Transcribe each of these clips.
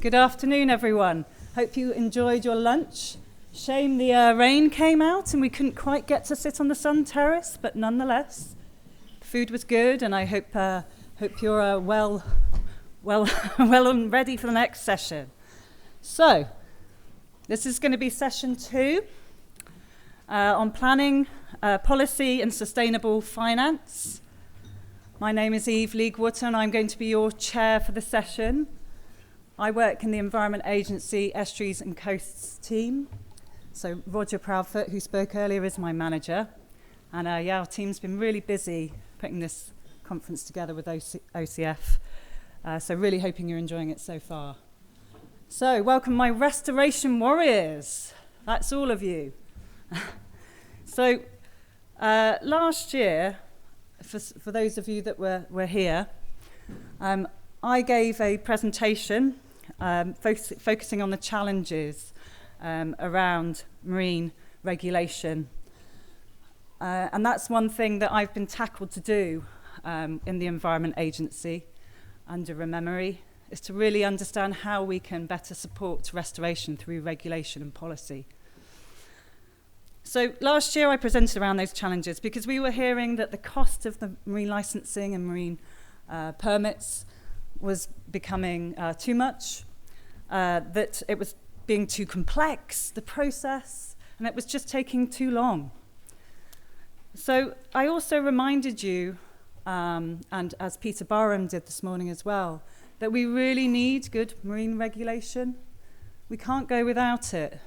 Good afternoon, everyone. Hope you enjoyed your lunch. Shame the rain came out and we couldn't quite get to sit on the sun terrace, but nonetheless, the food was good, and I hope you're well and ready for the next session. So, this is going to be session 2 on planning, policy and sustainable finance. My name is Leegwater and I'm going to be your chair for the session. I work in the Environment Agency Estuaries and Coasts team. So Roger Proudfoot, who spoke earlier, is my manager. And our team's been really busy putting this conference together with OCF. So really hoping you're enjoying it so far. So welcome my restoration warriors. That's all of you. So last year, for those of you that were here, I gave a presentation focusing on the challenges around marine regulation. And that's one thing that I've been tackled to do in the Environment Agency under ReMeMaRe, is to really understand how we can better support restoration through regulation and policy. So last year I presented around those challenges because we were hearing that the cost of the marine licensing and marine permits was becoming too much, that it was being too complex, the process, and it was just taking too long. So I also reminded you, and as Peter Barham did this morning as well, that we really need good marine regulation. We can't go without it,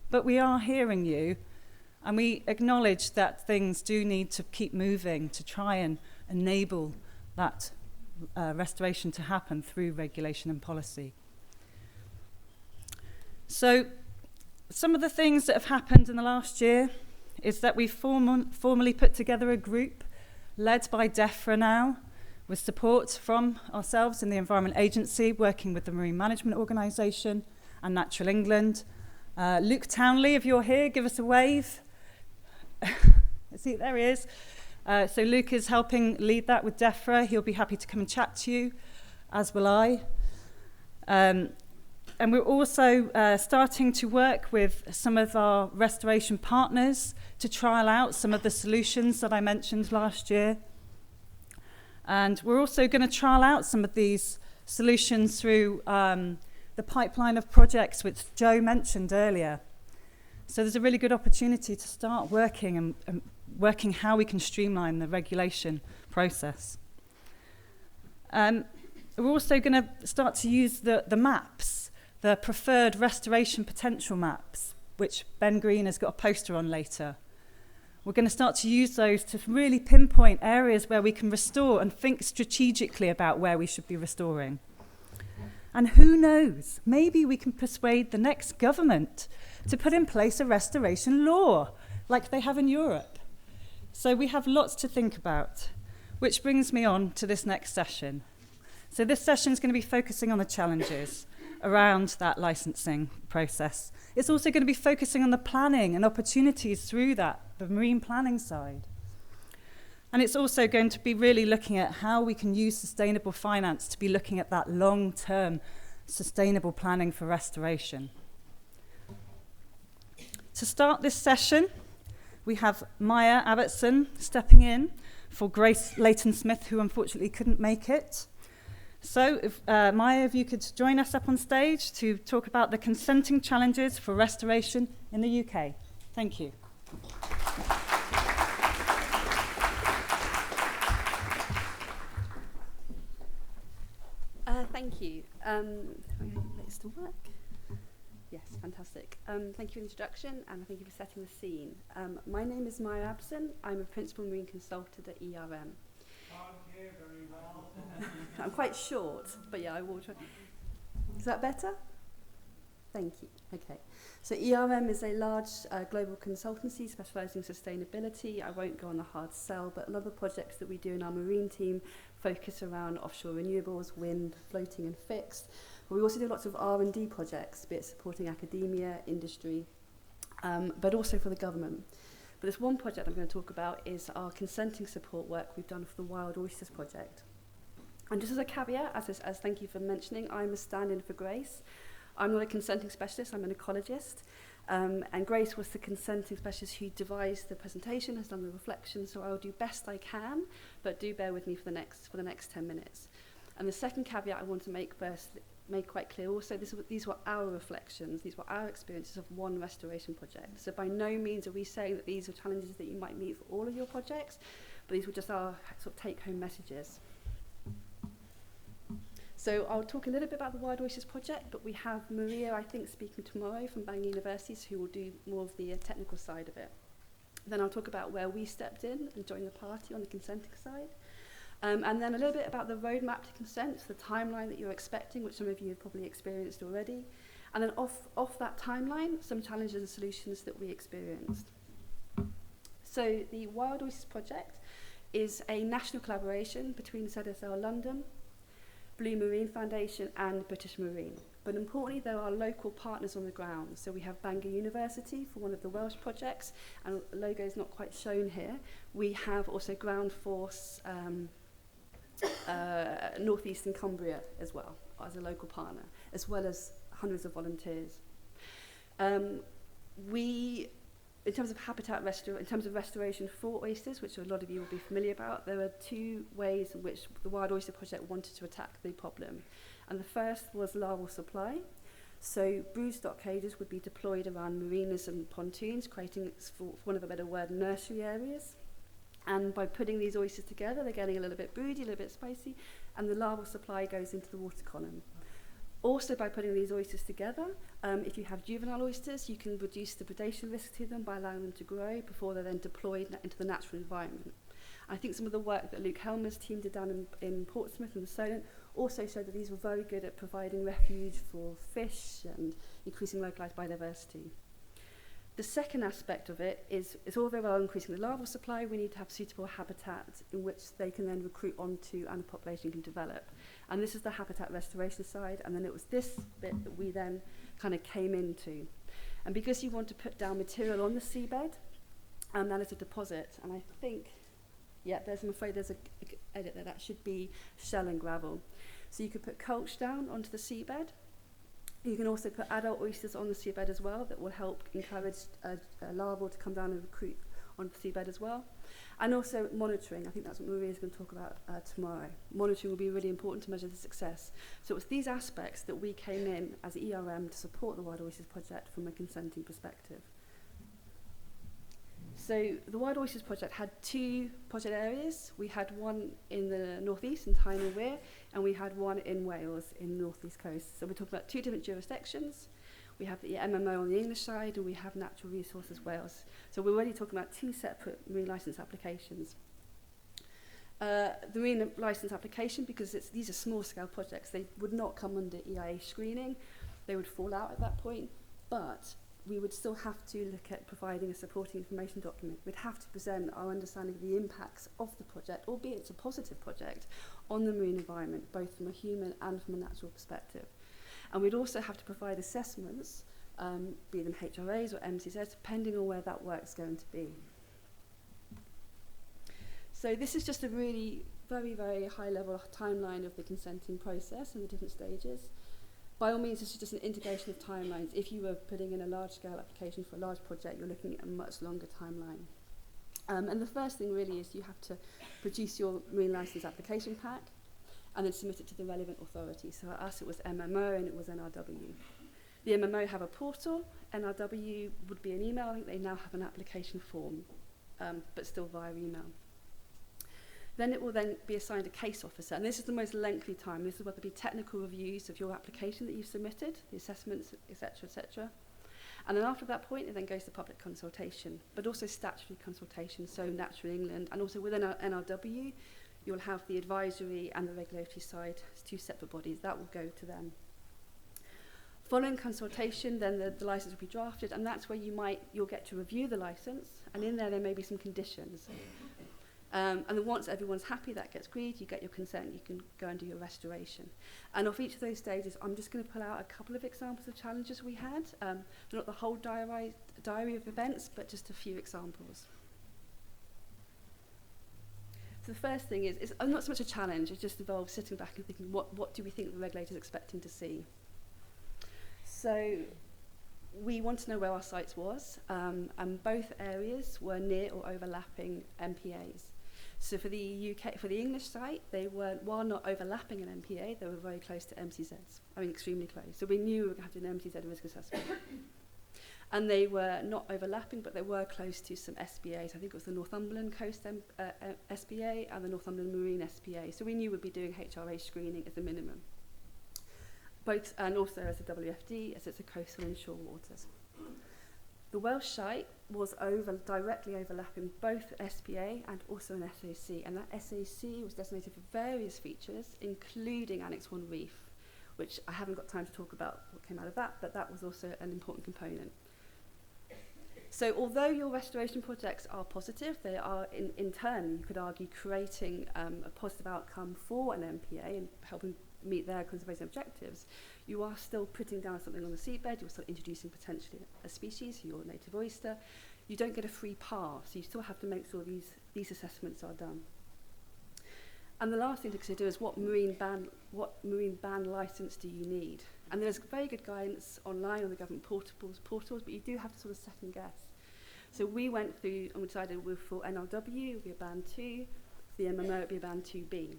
but we are hearing you, and we acknowledge that things do need to keep moving to try and enable that restoration to happen through regulation and policy. So some of the things that have happened in the last year is that we've formally put together a group led by DEFRA now, with support from ourselves in the Environment Agency, working with the Marine Management Organisation and Natural England. Luke Townley, if you're here, give us a wave. See, there he is. So Luke is helping lead that with DEFRA. He'll be happy to come and chat to you, as will I. And we're also starting to work with some of our restoration partners to trial out some of the solutions that I mentioned last year. And we're also going to trial out some of these solutions through the pipeline of projects which Joe mentioned earlier. So there's a really good opportunity to start working and working how we can streamline the regulation process. We're also going to start to use the maps, the preferred restoration potential maps, which Ben Green has got a poster on later. We're going to start to use those to really pinpoint areas where we can restore and think strategically about where we should be restoring. And who knows, maybe we can persuade the next government to put in place a restoration law like they have in Europe. So we have lots to think about, which brings me on to this next session. So this session is going to be focusing on the challenges around that licensing process. It's also going to be focusing on the planning and opportunities through that, the marine planning side. And it's also going to be really looking at how we can use sustainable finance to be looking at that long-term sustainable planning for restoration. To start this session, we have Maya Abbottson stepping in for Grace Leyton-Smith, who unfortunately couldn't make it. So, Maya, if you could join us up on stage to talk about the consenting challenges for restoration in the UK. Thank you. Thank you. Let's still work. Yes, fantastic. Thank you for the introduction, and thank you for setting the scene. My name is Maya Abbottson. I'm a Principal Marine Consultant at ERM. Can't hear very well. I'm quite short, but yeah, I will try. Is that better? Thank you. Okay. So ERM is a large global consultancy specialising in sustainability. I won't go on the hard sell, but a lot of the projects that we do in our marine team focus around offshore renewables, wind, floating and fixed. But we also do lots of R&D projects, be it supporting academia, industry, but also for the government. But this one project I'm going to talk about is our consenting support work we've done for the Wild Oysters project. And just as a caveat, as thank you for mentioning, I'm a stand-in for Grace. I'm not a consenting specialist, I'm an ecologist. And Grace was the consenting specialist who devised the presentation, has done the reflection, so I'll do best I can, but do bear with me for the next 10 minutes. And the second caveat I want to make quite clear also, these were our reflections, these were our experiences of one restoration project. So by no means are we saying that these are challenges that you might meet for all of your projects, but these were just our sort of take-home messages. So I'll talk a little bit about the Wild Oysters project, but we have Maria, I think, speaking tomorrow from Bangor University, who will do more of the technical side of it. Then I'll talk about where we stepped in and joined the party on the consenting side. And then a little bit about the roadmap to consent, the timeline that you're expecting, which some of you have probably experienced already. And then off that timeline, some challenges and solutions that we experienced. So the Wild Oysters project is a national collaboration between ZSL London, Blue Marine Foundation and British Marine. But importantly, there are local partners on the ground. So we have Bangor University for one of the Welsh projects, and the logo is not quite shown here. We have also Ground Force North Eastern Cumbria as well, as a local partner, as well as hundreds of volunteers. In terms of restoration for oysters, which a lot of you will be familiar about, there are two ways in which the Wild Oyster Project wanted to attack the problem. And the first was larval supply. So brood stock cages would be deployed around marinas and pontoons, creating, for want of a better word, nursery areas. And by putting these oysters together, they're getting a little bit broody, a little bit spicy, and the larval supply goes into the water column. Also, by putting these oysters together, if you have juvenile oysters, you can reduce the predation risk to them by allowing them to grow before they're then deployed into the natural environment. I think some of the work that Luke Helmer's team did down in Portsmouth and the Solent also showed that these were very good at providing refuge for fish and increasing localised biodiversity. The second aspect of it is, it's all very well increasing the larval supply. We need to have suitable habitat in which they can then recruit onto and the population can develop. And this is the habitat restoration side, and then it was this bit that we then kind of came into. And because you want to put down material on the seabed, that is a deposit, and I think, yeah, I'm afraid there's an edit there, that should be shell and gravel. So you could put culch down onto the seabed. You can also put adult oysters on the seabed as well that will help encourage a larval to come down and recruit onto the seabed as well. And also monitoring. I think that's what Maria is going to talk about tomorrow. Monitoring will be really important to measure the success. So it was these aspects that we came in as ERM to support the Wild Oysters Project from a consenting perspective. So the Wild Oysters Project had two project areas. We had one in the northeast in Tyne and Wear, and we had one in Wales in the northeast coast. So we're talking about two different jurisdictions. We have the MMO on the English side, and we have Natural Resources Wales. So we're already talking about two separate marine licence applications. The marine licence application, because these are small-scale projects, they would not come under EIA screening. They would fall out at that point, but we would still have to look at providing a supporting information document. We'd have to present our understanding of the impacts of the project, albeit it's a positive project, on the marine environment, both from a human and from a natural perspective. And we'd also have to provide assessments, be them HRAs or MCZs, depending on where that work's going to be. So this is just a really very, very high-level timeline of the consenting process and the different stages. By all means, this is just an integration of timelines. If you were putting in a large-scale application for a large project, you're looking at a much longer timeline. And the first thing really is you have to produce your marine licence application pack and then submit it to the relevant authority. So for us, it was MMO and it was NRW. The MMO have a portal. NRW would be an email. I think they now have an application form, but still via email. Then it will then be assigned a case officer, and this is the most lengthy time. This is whether it be technical reviews of your application that you've submitted, the assessments, etc., etc. And then after that point, it then goes to public consultation, but also statutory consultation, so Natural England, and also within our NRW, you'll have the advisory and the regulatory side, it's two separate bodies, that will go to them. Following consultation, then the licence will be drafted, and that's where you'll get to review the licence, and in there may be some conditions. And then once everyone's happy, that gets agreed, you get your consent, you can go and do your restoration. And off each of those stages, I'm just going to pull out a couple of examples of challenges we had. Not the whole diary of events, but just a few examples. So the first thing is it's not so much a challenge, it just involves sitting back and thinking, what do we think the regulator is expecting to see? So we want to know where our sites was, and both areas were near or overlapping MPAs. So for the UK, for the English site, they weren't, while not overlapping an MPA, they were very close to MCZs. I mean, extremely close. So we knew we were going to have to do an MCZ risk assessment. And they were not overlapping, but they were close to some SBAs. I think it was the Northumberland Coast SBA and the Northumberland Marine SBA. So we knew we'd be doing HRA screening as a minimum. Both, and also as a WFD, as it's a coastal and shore waters. The Welsh site was directly overlapping both SPA and also an SAC, and that SAC was designated for various features, including Annex 1 Reef, which I haven't got time to talk about what came out of that, but that was also an important component. So although your restoration projects are positive, they are in turn, you could argue, creating a positive outcome for an MPA and helping meet their conservation objectives, you are still putting down something on the seabed, you're still introducing potentially a species, your native oyster. You don't get a free pass, so you still have to make sure these assessments are done. And the last thing to consider is what marine ban license do you need? And there's very good guidance online on the government portals, but you do have to sort of second guess. So we went through and we decided for NRW it would be a band 2, for the MMO it would be a band 2B.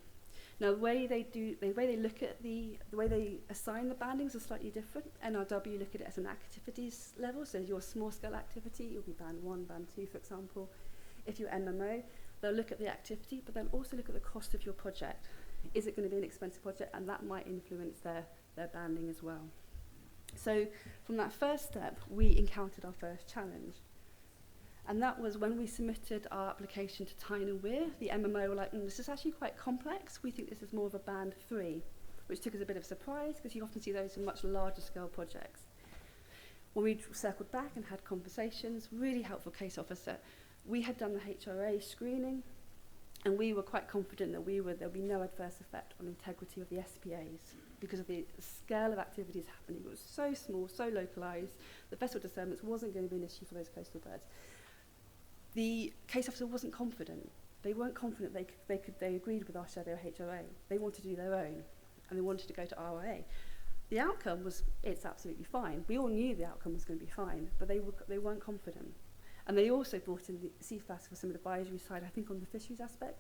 Now the way they look at the way they assign the bandings are slightly different. NRW look at it as an activities level, so if you're a small scale activity, you'll be band 1, band 2, for example. If you're MMO, they'll look at the activity, but they'll also look at the cost of your project. Is it going to be an expensive project? And that might influence their banding as well. So from that first step, we encountered our first challenge. And that was when we submitted our application to Tyne and Weir, the MMO were like, this is actually quite complex. We think this is more of a band 3, which took us a bit of a surprise because you often see those in much larger scale projects. When we circled back and had conversations, really helpful case officer, we had done the HRA screening and we were quite confident that there'll be no adverse effect on integrity of the SPAs because of the scale of activities happening. It was so small, so localised, the vessel disturbance wasn't going to be an issue for those coastal birds. The case officer wasn't confident. They weren't confident they agreed with our shadow HRA. They wanted to do their own, and they wanted to go to RIA. The outcome was, it's absolutely fine. We all knew the outcome was going to be fine, but they weren't confident. And they also brought in the CFAS for some of the advisory side, I think on the fisheries aspect.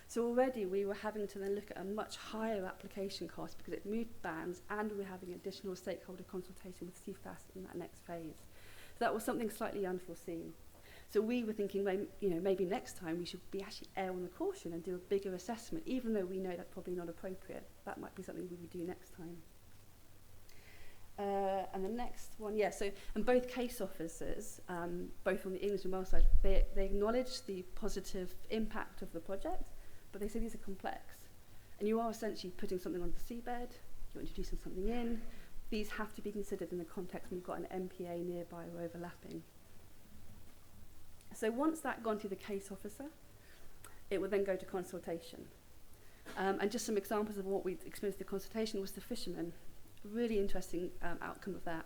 So already we were having to then look at a much higher application cost because it moved bands and we were having additional stakeholder consultation with CFAS in that next phase. So that was something slightly unforeseen. So we were thinking, maybe next time we should be actually err on the caution and do a bigger assessment, even though we know that's probably not appropriate. That might be something we would do next time. And the next one, and both case officers, both on the English and Welsh side, they acknowledge the positive impact of the project, but they say these are complex. And you are essentially putting something on the seabed, you're introducing something in. These have to be considered in the context when you've got an MPA nearby or overlapping. So once that gone through the case officer, it would then go to consultation. And just some examples of what we experienced in the consultation was the fishermen. Really interesting outcome of that.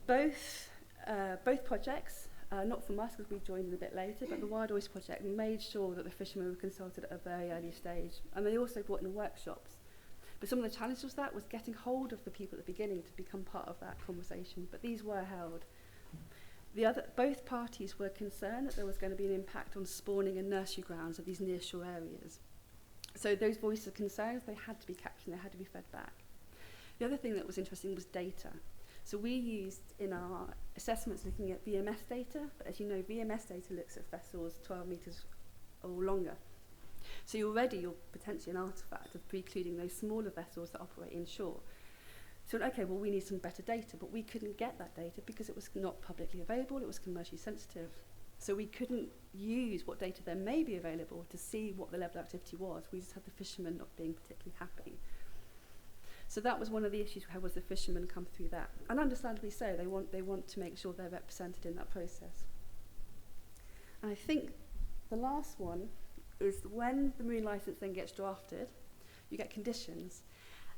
Both projects, not from us because we joined in a bit later, but the Wild Oyster Project made sure that the fishermen were consulted at a very early stage. And they also brought in workshops. But some of the challenges with that was getting hold of the people at the beginning to become part of that conversation. But these were held. Both parties were concerned that there was going to be an impact on spawning and nursery grounds of these nearshore areas. So those voices of concerns, they had to be captured, they had to be fed back. The other thing that was interesting was data. So we used in our assessments looking at VMS data, but as you know, VMS data looks at vessels 12 metres or longer. So you're potentially an artefact of precluding those smaller vessels that operate inshore. So, okay, well, we need some better data, but we couldn't get that data because it was not publicly available, it was commercially sensitive. So we couldn't use what data there may be available to see what the level of activity was. We just had the fishermen not being particularly happy. So that was one of the issues we had, was the fishermen come through that. And understandably so, they want to make sure they're represented in that process. And I think the last one is when the marine licence then gets drafted, you get conditions.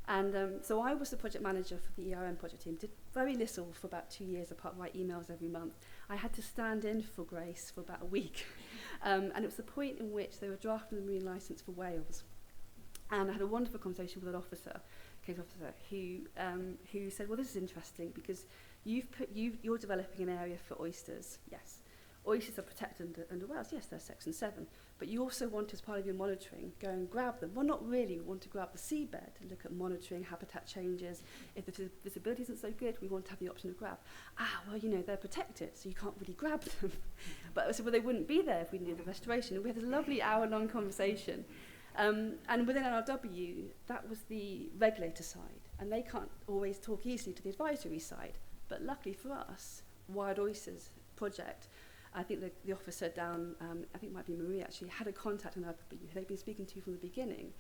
And so I was the project manager for the ERM project team, did very little for about 2 years apart from write emails every month. I had to stand in for Grace for about a week. And it was the point in which they were drafting the marine licence for Wales. And I had a wonderful conversation with an officer case officer, who said, well, this is interesting because you're developing an area for oysters. Yes. Oysters are protected under Wales. Yes, they're Section 7. But you also want, as part of your monitoring, go and grab them. Well, not really. We want to grab the seabed and look at monitoring, habitat changes. If the visibility isn't so good, we want to have the option of grab. Well, they're protected, so you can't really grab them. But I said, well, they wouldn't be there if we didn't do the restoration. And we had this lovely hour-long conversation. And within NRW, that was the regulator side. And they can't always talk easily to the advisory side. But luckily for us, Wild Oysters project, I think the officer down, I think it might be Maria actually, had a contact on who they'd been speaking to from the beginning,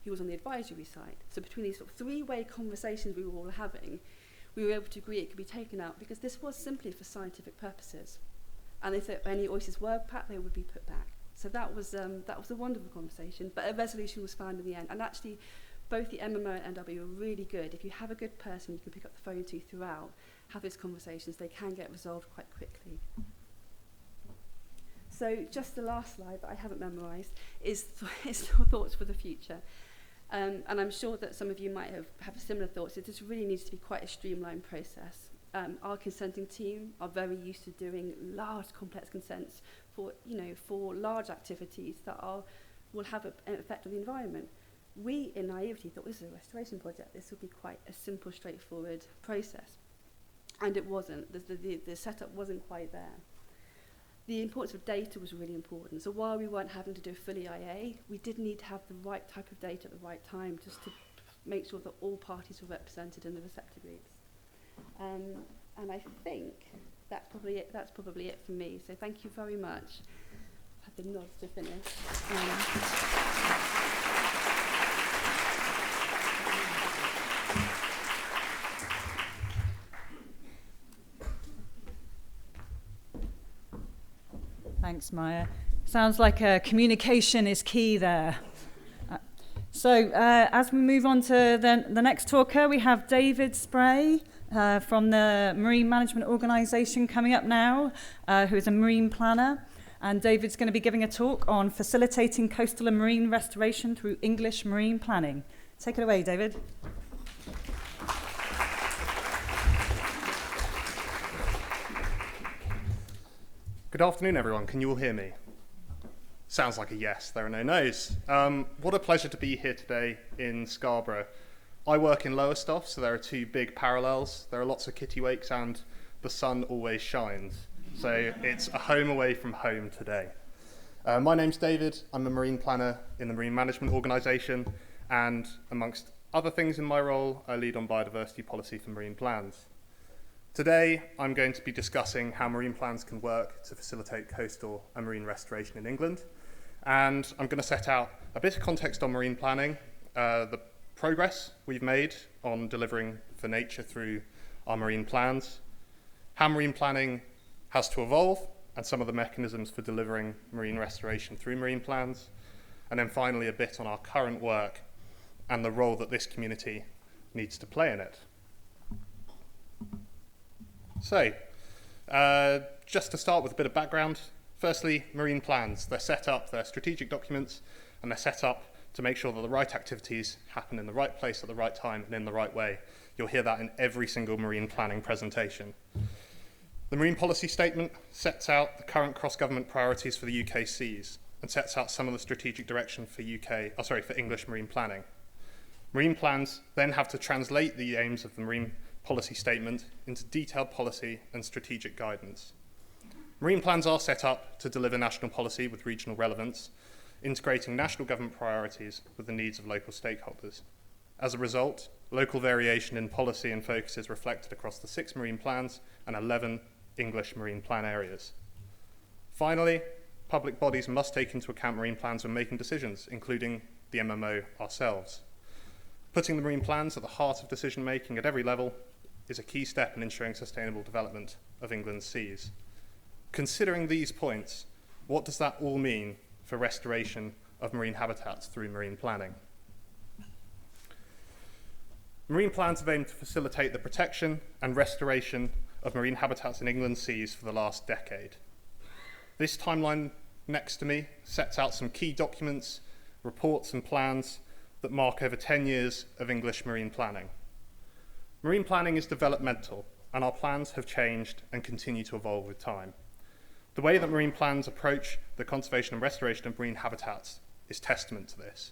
who was on the advisory side. So between these sort of three-way conversations we were all having, we were able to agree it could be taken out because this was simply for scientific purposes. And if any oysters were packed, they would be put back. So that was a wonderful conversation, but a resolution was found in the end. And actually, both the MMO and NW were really good. If you have a good person you can pick up the phone to throughout, have these conversations, they can get resolved quite quickly. So just the last slide that I haven't memorised is thoughts for the future. And I'm sure that some of you might have similar thoughts. It just really needs to be quite a streamlined process. Our consenting team are very used to doing large, complex consents for large activities that will have an effect on the environment. We, in naivety, thought this is a restoration project. This would be quite a simple, straightforward process. And it wasn't. The setup wasn't quite there. The importance of data was really important. So while we weren't having to do a full EIA, we did need to have the right type of data at the right time just to make sure that all parties were represented in the receptor groups. And I think that's probably it for me. So thank you very much. I have the nods to finish. Thanks, Maya. Sounds like communication is key there. So as we move on to the next talker, we have David Spray from the Marine Management Organisation coming up now, who is a marine planner. And David's going to be giving a talk on facilitating coastal and marine restoration through English marine planning. Take it away, David. Good afternoon, everyone. Can you all hear me? Sounds like a yes. There are no no's. What a pleasure to be here today in Scarborough. I work in Lowestoft, so there are two big parallels. There are lots of kittiwakes and the sun always shines. So it's a home away from home today. My name's David. I'm a marine planner in the Marine Management Organisation, and amongst other things in my role, I lead on biodiversity policy for marine plans. Today, I'm going to be discussing how marine plans can work to facilitate coastal and marine restoration in England. And I'm going to set out a bit of context on marine planning, the progress we've made on delivering for nature through our marine plans, how marine planning has to evolve, and some of the mechanisms for delivering marine restoration through marine plans, and then finally a bit on our current work and the role that this community needs to play in it. So, just to start with a bit of background, firstly, marine plans. They're set up, they're strategic documents, and they're set up to make sure that the right activities happen in the right place at the right time and in the right way. You'll hear that in every single marine planning presentation. The Marine Policy Statement sets out the current cross-government priorities for the UK seas and sets out some of the strategic direction for English marine planning. Marine plans then have to translate the aims of the Marine Policy Statement into detailed policy and strategic guidance. Marine plans are set up to deliver national policy with regional relevance, integrating national government priorities with the needs of local stakeholders. As a result, local variation in policy and focus is reflected across the 6 marine plans and 11 English marine plan areas. Finally, public bodies must take into account marine plans when making decisions, including the MMO ourselves. Putting the marine plans at the heart of decision making at every level is a key step in ensuring sustainable development of England's seas. Considering these points, what does that all mean for restoration of marine habitats through marine planning? Marine plans have aimed to facilitate the protection and restoration of marine habitats in England's seas for the last decade. This timeline next to me sets out some key documents, reports and plans that mark over 10 years of English marine planning. Marine planning is developmental, and our plans have changed and continue to evolve with time. The way that marine plans approach the conservation and restoration of marine habitats is testament to this.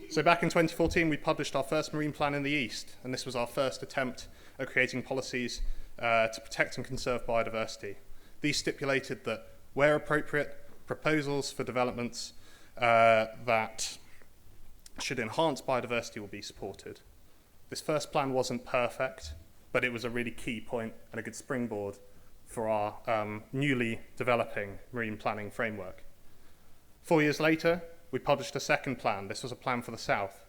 So back in 2014, we published our first marine plan in the East, and this was our first attempt at creating policies to protect and conserve biodiversity. These stipulated that, where appropriate, proposals for developments that should enhance biodiversity will be supported. This first plan wasn't perfect, but it was a really key point and a good springboard for our newly developing marine planning framework. 4 years later, we published a second plan. This was a plan for the South,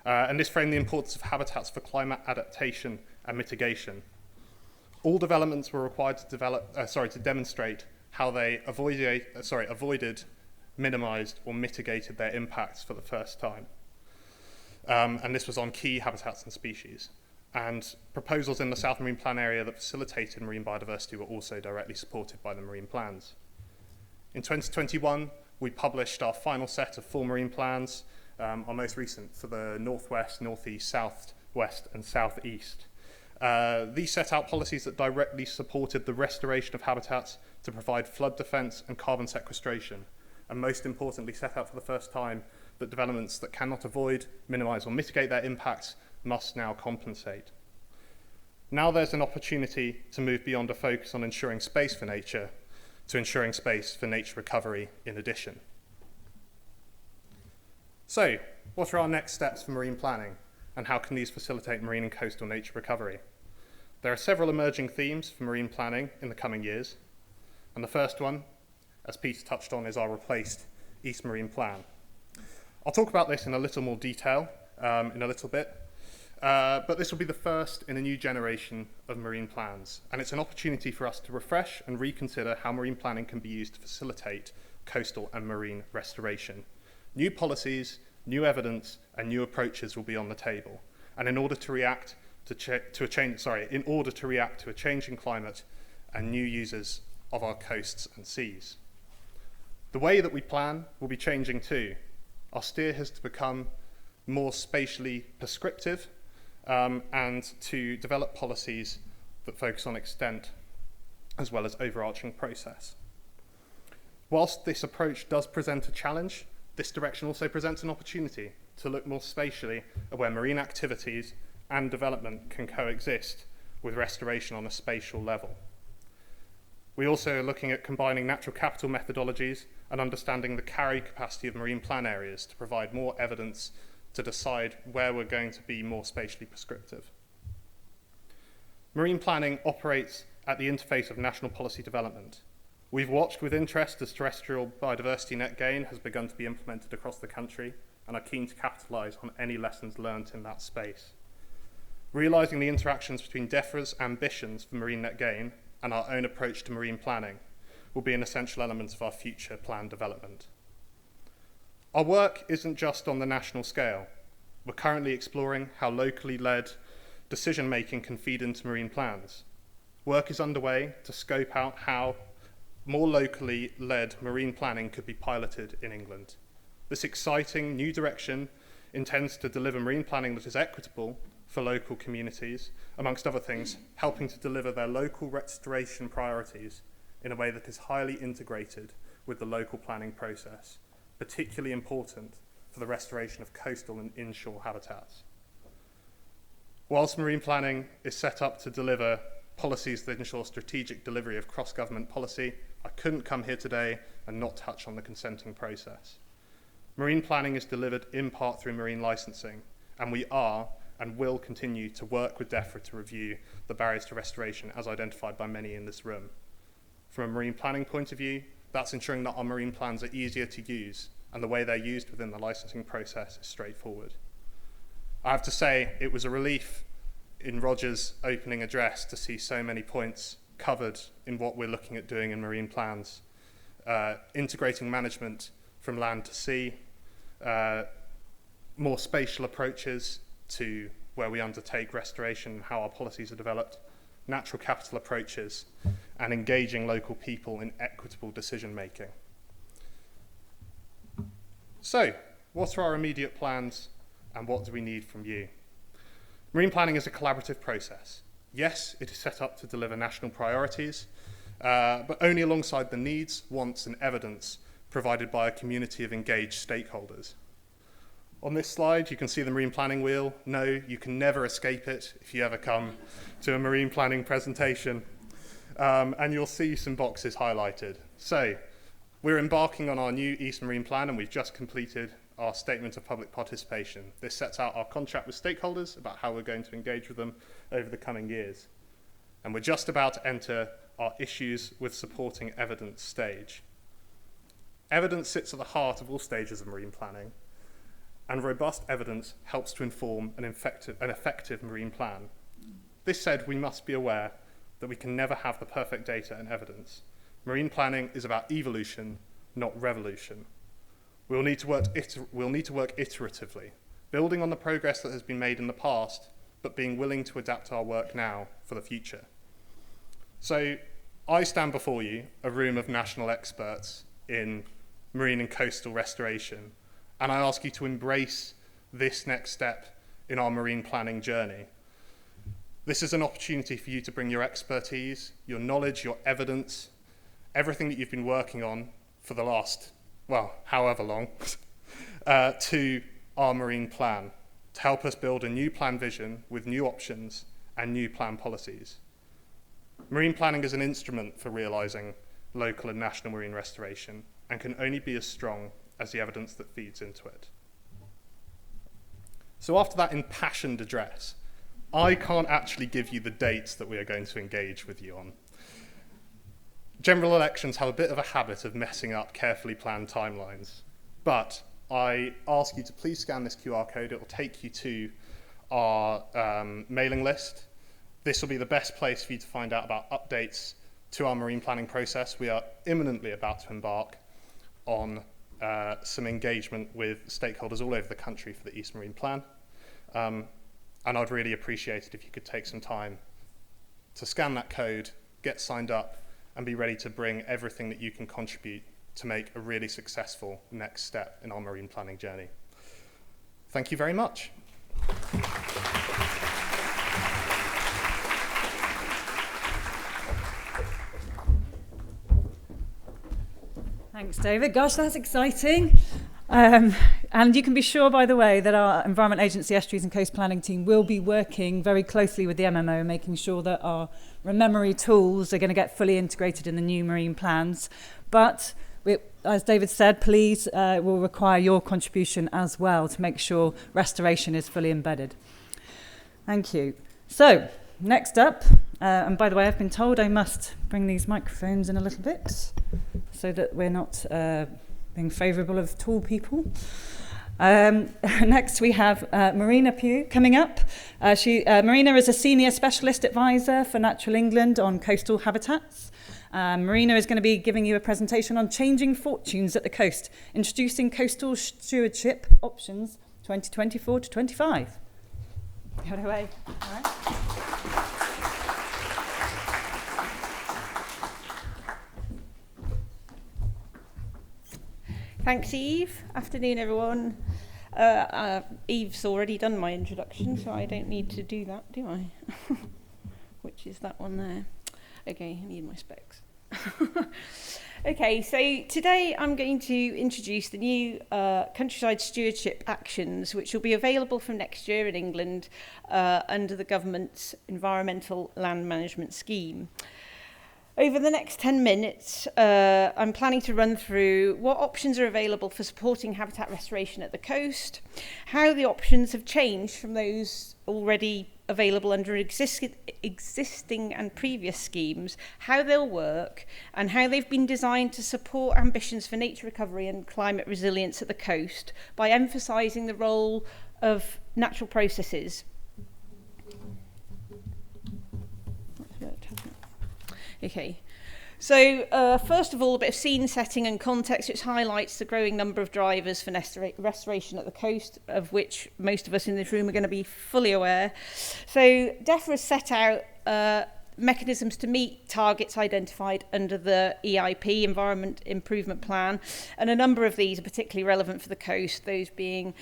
and this framed the importance of habitats for climate adaptation and mitigation. All developments were required to demonstrate how they avoided, minimised, or mitigated their impacts for the first time. And this was on key habitats and species. And proposals in the South Marine Plan area that facilitated marine biodiversity were also directly supported by the marine plans. In 2021, we published our final set of 4 marine plans, our most recent for the Northwest, Northeast, Southwest, and Southeast. These set out policies that directly supported the restoration of habitats to provide flood defence and carbon sequestration, and most importantly, set out for the first time that developments that cannot avoid, minimise, or mitigate their impacts must now compensate. Now there's an opportunity to move beyond a focus on ensuring space for nature to ensuring space for nature recovery in addition. So, what are our next steps for marine planning, and how can these facilitate marine and coastal nature recovery? There are several emerging themes for marine planning in the coming years, and the first one, as Peter touched on, is our replaced East Marine Plan. I'll talk about this in a little more detail in a little bit, but this will be the first in a new generation of marine plans, and it's an opportunity for us to refresh and reconsider how marine planning can be used to facilitate coastal and marine restoration. New policies, new evidence, and new approaches will be on the table, and in order to react to a changing climate and new users of our coasts and seas. The way that we plan will be changing too. Our steer has to become more spatially prescriptive and to develop policies that focus on extent as well as overarching process. Whilst this approach does present a challenge, this direction also presents an opportunity to look more spatially at where marine activities and development can coexist with restoration on a spatial level. We also are looking at combining natural capital methodologies and understanding the carry capacity of marine plan areas to provide more evidence to decide where we're going to be more spatially prescriptive. Marine planning operates at the interface of national policy development. We've watched with interest as terrestrial biodiversity net gain has begun to be implemented across the country and are keen to capitalise on any lessons learnt in that space. Realising the interactions between DEFRA's ambitions for marine net gain and our own approach to marine planning will be an essential element of our future plan development. Our work isn't just on the national scale. We're currently exploring how locally led decision-making can feed into marine plans. Work is underway to scope out how more locally led marine planning could be piloted in England. This exciting new direction intends to deliver marine planning that is equitable for local communities, amongst other things, helping to deliver their local restoration priorities in a way that is highly integrated with the local planning process, particularly important for the restoration of coastal and inshore habitats. Whilst marine planning is set up to deliver policies that ensure strategic delivery of cross-government policy, I couldn't come here today and not touch on the consenting process. Marine planning is delivered in part through marine licensing, and we are and will continue to work with DEFRA to review the barriers to restoration as identified by many in this room. From a marine planning point of view, that's ensuring that our marine plans are easier to use and the way they're used within the licensing process is straightforward. I have to say, it was a relief in Roger's opening address to see so many points covered in what we're looking at doing in marine plans, integrating management from land to sea, more spatial approaches to where we undertake restoration and how our policies are developed, natural capital approaches, and engaging local people in equitable decision making. So, what are our immediate plans and what do we need from you? Marine planning is a collaborative process. Yes, it is set up to deliver national priorities, but only alongside the needs, wants, and evidence provided by a community of engaged stakeholders. On this slide, you can see the marine planning wheel. No, you can never escape it if you ever come to a marine planning presentation. And you'll see some boxes highlighted. So, we're embarking on our new East Marine Plan, and we've just completed our statement of public participation. This sets out our contract with stakeholders about how we're going to engage with them over the coming years. And we're just about to enter our issues with supporting evidence stage. Evidence sits at the heart of all stages of marine planning, and robust evidence helps to inform an effective marine plan. This said, we must be aware that we can never have the perfect data and evidence. Marine planning is about evolution, not revolution. We'll need to work iteratively, building on the progress that has been made in the past, but being willing to adapt our work now for the future. So I stand before you, a room of national experts in marine and coastal restoration, and I ask you to embrace this next step in our marine planning journey. This is an opportunity for you to bring your expertise, your knowledge, your evidence, everything that you've been working on for the last, well, however long, to our marine plan, to help us build a new plan vision with new options and new plan policies. Marine planning is an instrument for realising local and national marine restoration and can only be as strong as the evidence that feeds into it. So after that impassioned address, I can't actually give you the dates that we are going to engage with you on. General elections have a bit of a habit of messing up carefully planned timelines, but I ask you to please scan this QR code. It will take you to our mailing list. This will be the best place for you to find out about updates to our marine planning process. We are imminently about to embark on some engagement with stakeholders all over the country for the East Marine Plan. And I'd really appreciate it if you could take some time to scan that code, get signed up, and be ready to bring everything that you can contribute to make a really successful next step in our marine planning journey. Thank you very much. Thanks, David. Gosh, that's exciting. And you can be sure, by the way, that our Environment Agency Estuaries and Coast Planning team will be working very closely with the MMO, making sure that our ReMeMaRe tools are going to get fully integrated in the new marine plans. But as David said, please, will require your contribution as well to make sure restoration is fully embedded. Thank you. So, next up, and by the way, I've been told I must bring these microphones in a little bit so that we're not being favourable of tall people. Next we have Marina Pugh coming up. Marina is a Senior Specialist Advisor for Natural England on coastal habitats. Marina is going to be giving you a presentation on changing fortunes at the coast, introducing coastal stewardship options 2024 to 25. Go away. All right. Thanks, Eve. Afternoon, everyone. Eve's already done my introduction, so I don't need to do that, do I? Which is that one there. Okay, I need my specs. Okay, so today I'm going to introduce the new countryside stewardship actions, which will be available from next year in England under the government's Environmental Land Management Scheme. Over the next 10 minutes, I'm planning to run through what options are available for supporting habitat restoration at the coast, how the options have changed from those already available under existing and previous schemes, how they'll work, and how they've been designed to support ambitions for nature recovery and climate resilience at the coast by emphasising the role of natural processes. Okay, so first of all, a bit of scene setting and context, which highlights the growing number of drivers for restoration at the coast, of which most of us in this room are going to be fully aware. So DEFRA has set out mechanisms to meet targets identified under the EIP, Environment Improvement Plan, and a number of these are particularly relevant for the coast, those being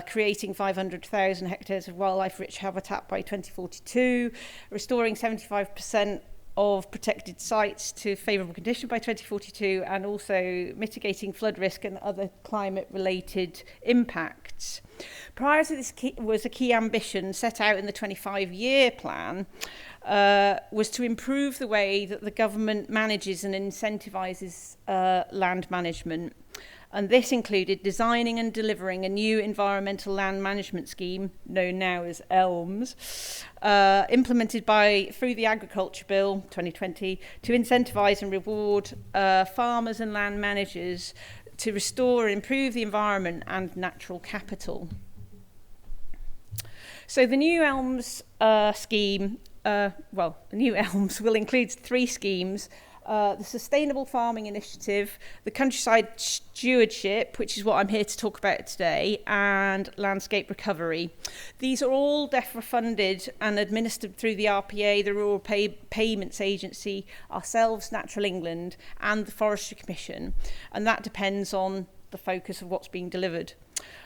creating 500,000 hectares of wildlife-rich habitat by 2042, restoring 75% of protected sites to favourable condition by 2042, and also mitigating flood risk and other climate-related impacts. Prior to this was a key ambition set out in the 25-year plan, was to improve the way that the government manages and incentivises land management. And this included designing and delivering a new environmental land management scheme, known now as ELMS, implemented through the Agriculture Bill 2020 to incentivise and reward farmers and land managers to restore and improve the environment and natural capital. So the new ELMS scheme, the new ELMS will include 3 schemes. The Sustainable Farming Initiative, the Countryside Stewardship, which is what I'm here to talk about today, and Landscape Recovery. These are all DEFRA funded and administered through the RPA, the Rural Payments Agency, ourselves, Natural England, and the Forestry Commission, and that depends on the focus of what's being delivered.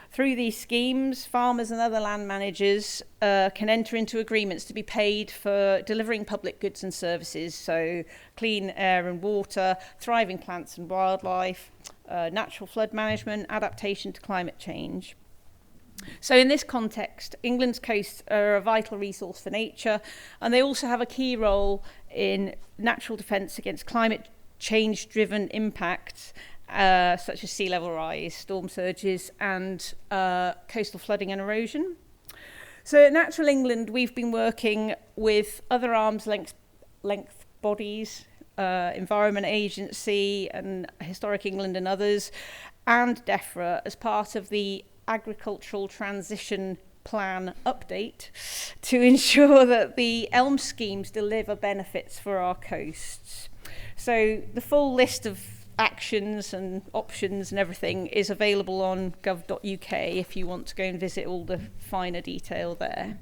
Through these schemes, farmers and other land managers can enter into agreements to be paid for delivering public goods and services, so clean air and water, thriving plants and wildlife, natural flood management, adaptation to climate change. So in this context, England's coasts are a vital resource for nature, and they also have a key role in natural defence against climate change-driven impacts, such as sea level rise, storm surges, and coastal flooding and erosion. So at Natural England, we've been working with other arm's length bodies, Environment Agency and Historic England and others, and DEFRA as part of the Agricultural Transition Plan update to ensure that the ELM schemes deliver benefits for our coasts. So the full list of actions and options and everything is available on gov.uk if you want to go and visit all the finer detail there.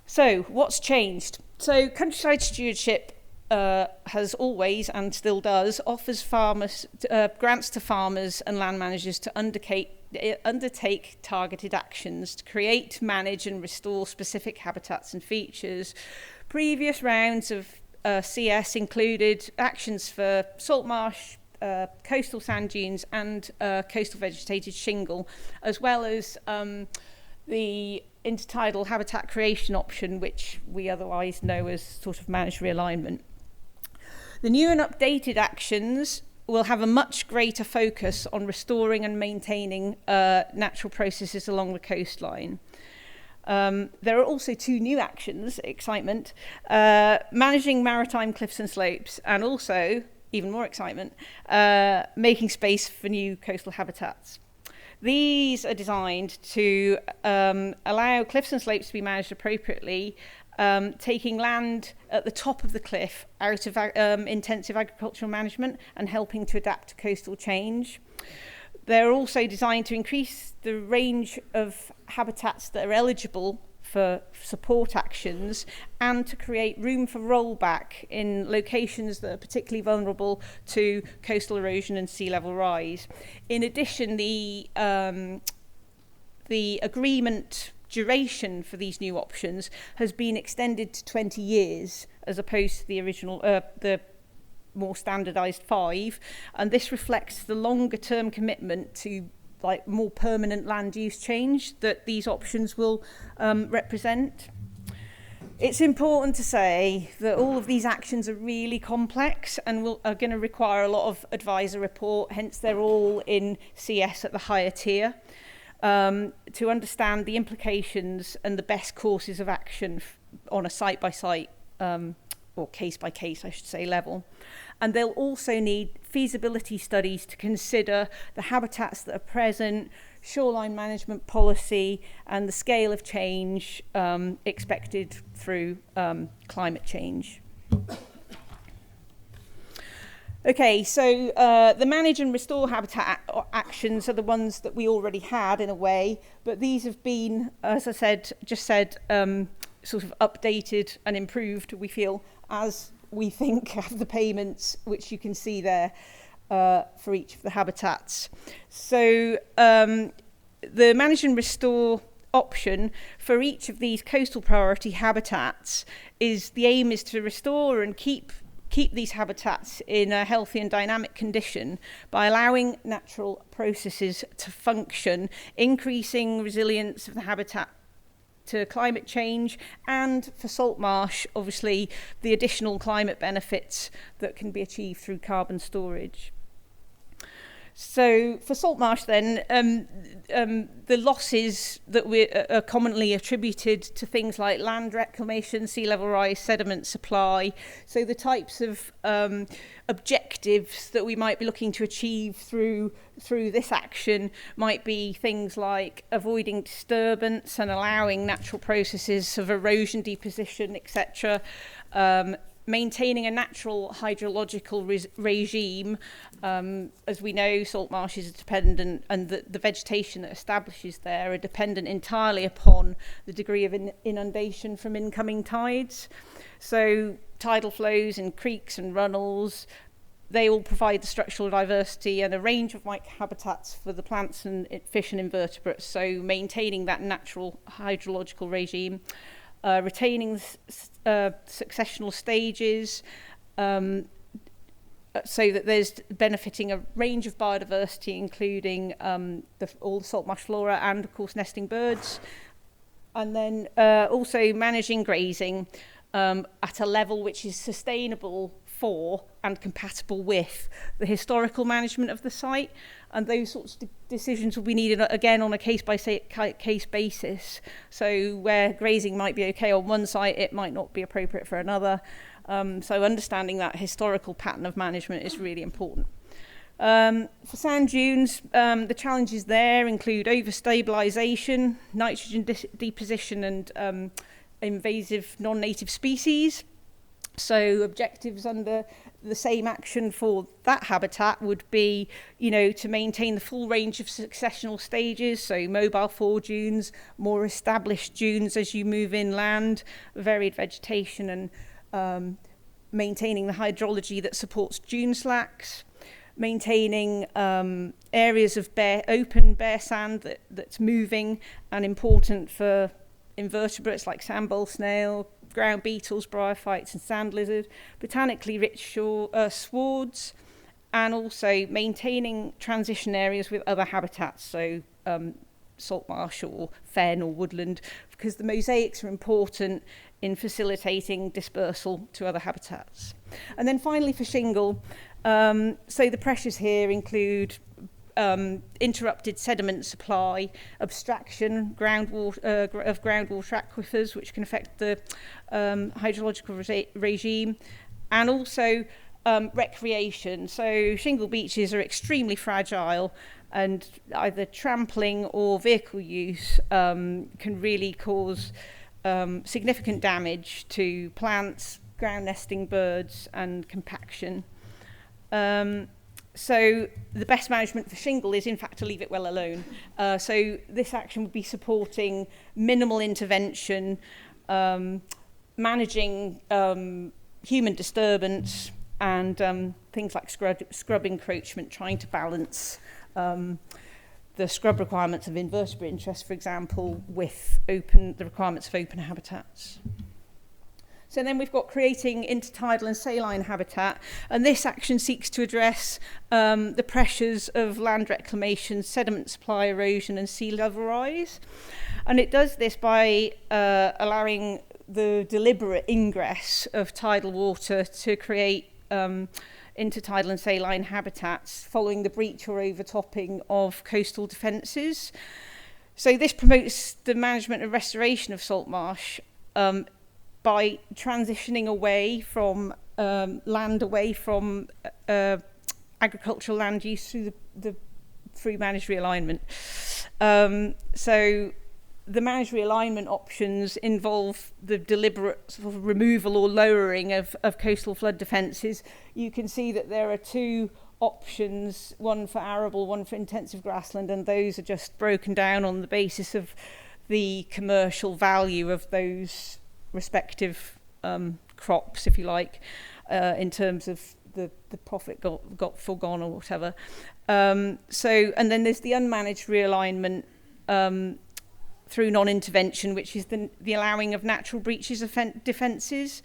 So what's changed? So Countryside Stewardship has always and still does offers grants to farmers and land managers to undertake targeted actions to create, manage and restore specific habitats and features. Previous rounds of CS included actions for salt marsh, coastal sand dunes and coastal vegetated shingle, as well as the intertidal habitat creation option, which we otherwise know as sort of managed realignment. The new and updated actions will have a much greater focus on restoring and maintaining natural processes along the coastline. There are also 2 new actions, excitement, managing maritime cliffs and slopes, and also, even more excitement, making space for new coastal habitats. These are designed to allow cliffs and slopes to be managed appropriately, taking land at the top of the cliff out of intensive agricultural management and helping to adapt to coastal change. They're also designed to increase the range of habitats that are eligible for support actions and to create room for rollback in locations that are particularly vulnerable to coastal erosion and sea level rise. In addition, the agreement duration for these new options has been extended to 20 years as opposed to the original, the more standardised 5, and this reflects the longer term commitment to more permanent land use change that these options will represent. It's important to say that all of these actions are really complex and are going to require a lot of advisor report, hence they're all in CS at the higher tier, to understand the implications and the best courses of action on a site-by-site or case-by-case, I should say, level. And they'll also need feasibility studies to consider the habitats that are present, shoreline management policy, and the scale of change expected through climate change. Okay, so the manage and restore habitat actions are the ones that we already had in a way, but these have been, as I said, sort of updated and improved, we feel, as we think of the payments, which you can see there for each of the habitats. So the manage and restore option for each of these coastal priority habitats the aim is to restore and keep these habitats in a healthy and dynamic condition by allowing natural processes to function, increasing resilience of the habitat to climate change, and for salt marsh, obviously, the additional climate benefits that can be achieved through carbon storage. So for salt marsh then, the losses that are commonly attributed to things like land reclamation, sea level rise, sediment supply. So the types of objectives that we might be looking to achieve through this action might be things like avoiding disturbance and allowing natural processes of erosion, deposition, etc., maintaining a natural hydrological regime. As we know, salt marshes are dependent, and the vegetation that establishes there are dependent entirely upon the degree of inundation from incoming tides. So tidal flows in creeks and runnels, they all provide the structural diversity and a range of habitats for the plants and fish and invertebrates. So maintaining that natural hydrological regime, retaining successional stages, so that there's benefiting a range of biodiversity, including all the salt marsh flora and, of course, nesting birds. And then also managing grazing at a level which is sustainable for and compatible with the historical management of the site. And those sorts of decisions will be needed, again, on a case-by-case basis. So where grazing might be okay on one site, it might not be appropriate for another. So understanding that historical pattern of management is really important. For sand dunes, the challenges there include overstabilisation, nitrogen deposition, and invasive non-native species. So objectives under the same action for that habitat would be, to maintain the full range of successional stages, so mobile foredunes, more established dunes as you move inland, varied vegetation, and maintaining the hydrology that supports dune slacks, maintaining areas of open bare sand that's moving and important for invertebrates like sandbowl snail, ground beetles, bryophytes and sand lizard, botanically rich swards, and also maintaining transition areas with other habitats, so salt marsh or fen or woodland, because the mosaics are important in facilitating dispersal to other habitats. And then finally for shingle, so the pressures here include interrupted sediment supply, abstraction of groundwater aquifers, which can affect the hydrological regime, and also recreation. So shingle beaches are extremely fragile, and either trampling or vehicle use can really cause significant damage to plants, ground nesting birds, and compaction. So the best management for shingle is, in fact, to leave it well alone. So this action would be supporting minimal intervention, managing human disturbance, and things like scrub encroachment, trying to balance the scrub requirements of invertebrate interest, for example, with the requirements of open habitats. So then we've got creating intertidal and saline habitat, and this action seeks to address the pressures of land reclamation, sediment supply, erosion and sea level rise. And it does this by allowing the deliberate ingress of tidal water to create intertidal and saline habitats following the breach or overtopping of coastal defences. So this promotes the management and restoration of salt marsh by transitioning away from land away from agricultural land use through managed realignment. So the managed realignment options involve the deliberate sort of removal or lowering of coastal flood defences. You can see that there are two options, one for arable, one for intensive grassland, and those are just broken down on the basis of the commercial value of those respective crops, if you like, in terms of the profit got foregone or whatever. And then there's the unmanaged realignment through non-intervention, which is the allowing of natural breaches of defences,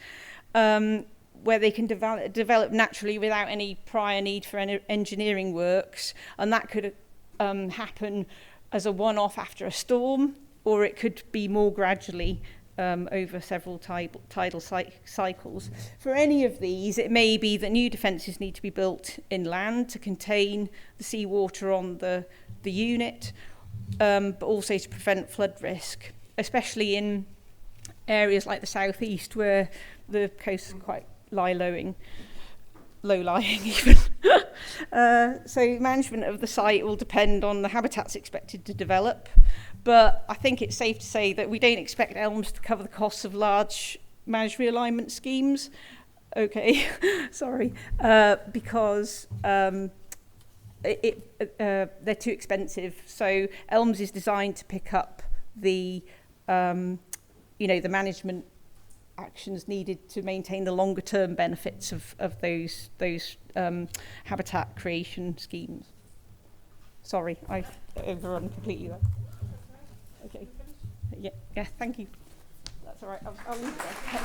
where they can develop naturally without any prior need for engineering works, and that could happen as a one-off after a storm, or it could be more gradually over several tidal cycles. For any of these, it may be that new defences need to be built inland to contain the seawater on the unit, but also to prevent flood risk, especially in areas like the southeast where the coast is quite low-lying even. So management of the site will depend on the habitats expected to develop, but I think it's safe to say that we don't expect elms to cover the costs of large managed realignment schemes. Okay, sorry, because they're too expensive. So elms is designed to pick up the the management actions needed to maintain the longer term benefits of those habitat creation schemes. Sorry, I've overrun completely there. Okay. Yeah, thank you. That's all right. I'll leave it there.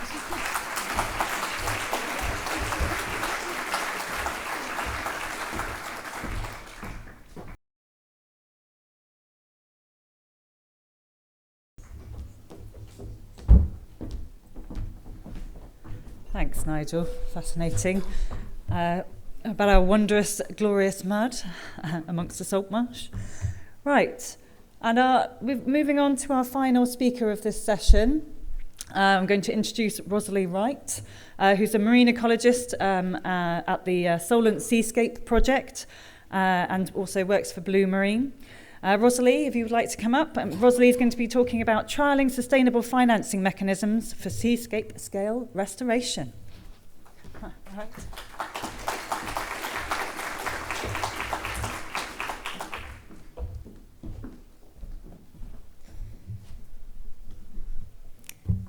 Thanks, Nigel. Fascinating. About our wondrous, glorious mud amongst the salt marsh. Right, and we're moving on to our final speaker of this session. I'm going to introduce Rosalie Wright, who's a marine ecologist at the Solent Seascape project and also works for Blue Marine. Rosalie, if you would like to come up. Rosalie is going to be talking about trialling sustainable financing mechanisms for seascape-scale restoration. Right.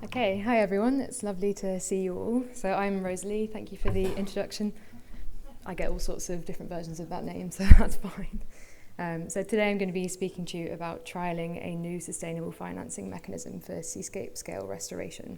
Okay, hi everyone, it's lovely to see you all. So I'm Rosalie, thank you for the introduction. I get all sorts of different versions of that name, so that's fine. So today I'm going to be speaking to you about trialling a new sustainable financing mechanism for seascape-scale restoration.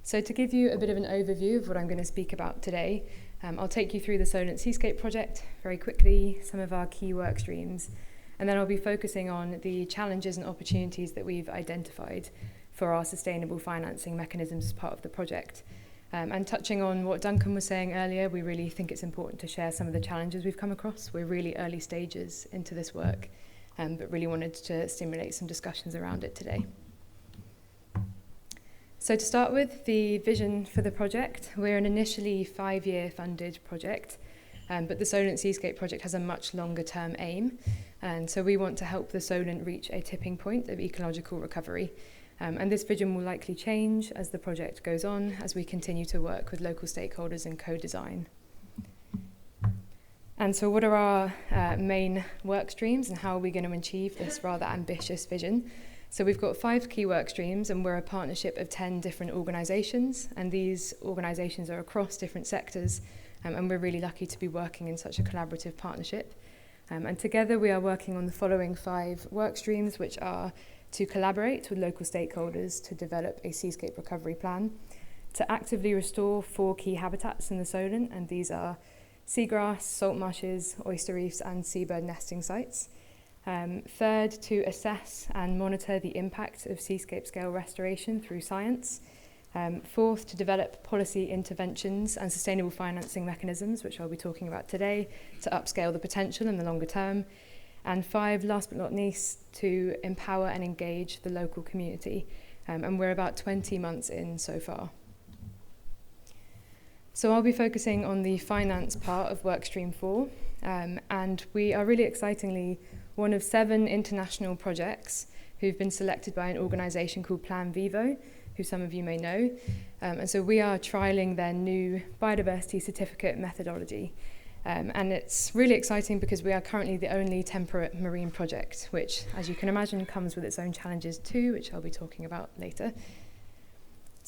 So to give you a bit of an overview of what I'm going to speak about today, I'll take you through the Solent Seascape project very quickly, some of our key work streams, and then I'll be focusing on the challenges and opportunities that we've identified for our sustainable financing mechanisms as part of the project. And touching on what Duncan was saying earlier, we really think it's important to share some of the challenges we've come across. We're really early stages into this work, but really wanted to stimulate some discussions around it today. So to start with, the vision for the project, we're an initially 5-year funded project, but the Solent Seascape project has a much longer term aim. And so we want to help the Solent reach a tipping point of ecological recovery. And this vision will likely change as the project goes on, as we continue to work with local stakeholders in co-design. And so what are our main work streams and how are we going to achieve this rather ambitious vision? So we've got 5 key work streams and we're a partnership of 10 different organisations, and these organisations are across different sectors, and we're really lucky to be working in such a collaborative partnership. And together we are working on the following 5 work streams, which are to collaborate with local stakeholders to develop a seascape recovery plan, to actively restore 4 key habitats in the Solent, and these are seagrass, salt marshes, oyster reefs and seabird nesting sites. Third, to assess and monitor the impact of seascape-scale restoration through science. Fourth, to develop policy interventions and sustainable financing mechanisms, which I'll be talking about today, to upscale the potential in the longer term. And 5, last but not least, to empower and engage the local community. And we're about 20 months in so far. So I'll be focusing on the finance part of Workstream 4. And we are really excitingly one of 7 international projects who've been selected by an organisation called Plan Vivo, who some of you may know. And so we are trialling their new biodiversity certificate methodology. And it's really exciting because we are currently the only temperate marine project, which, as you can imagine, comes with its own challenges too, which I'll be talking about later.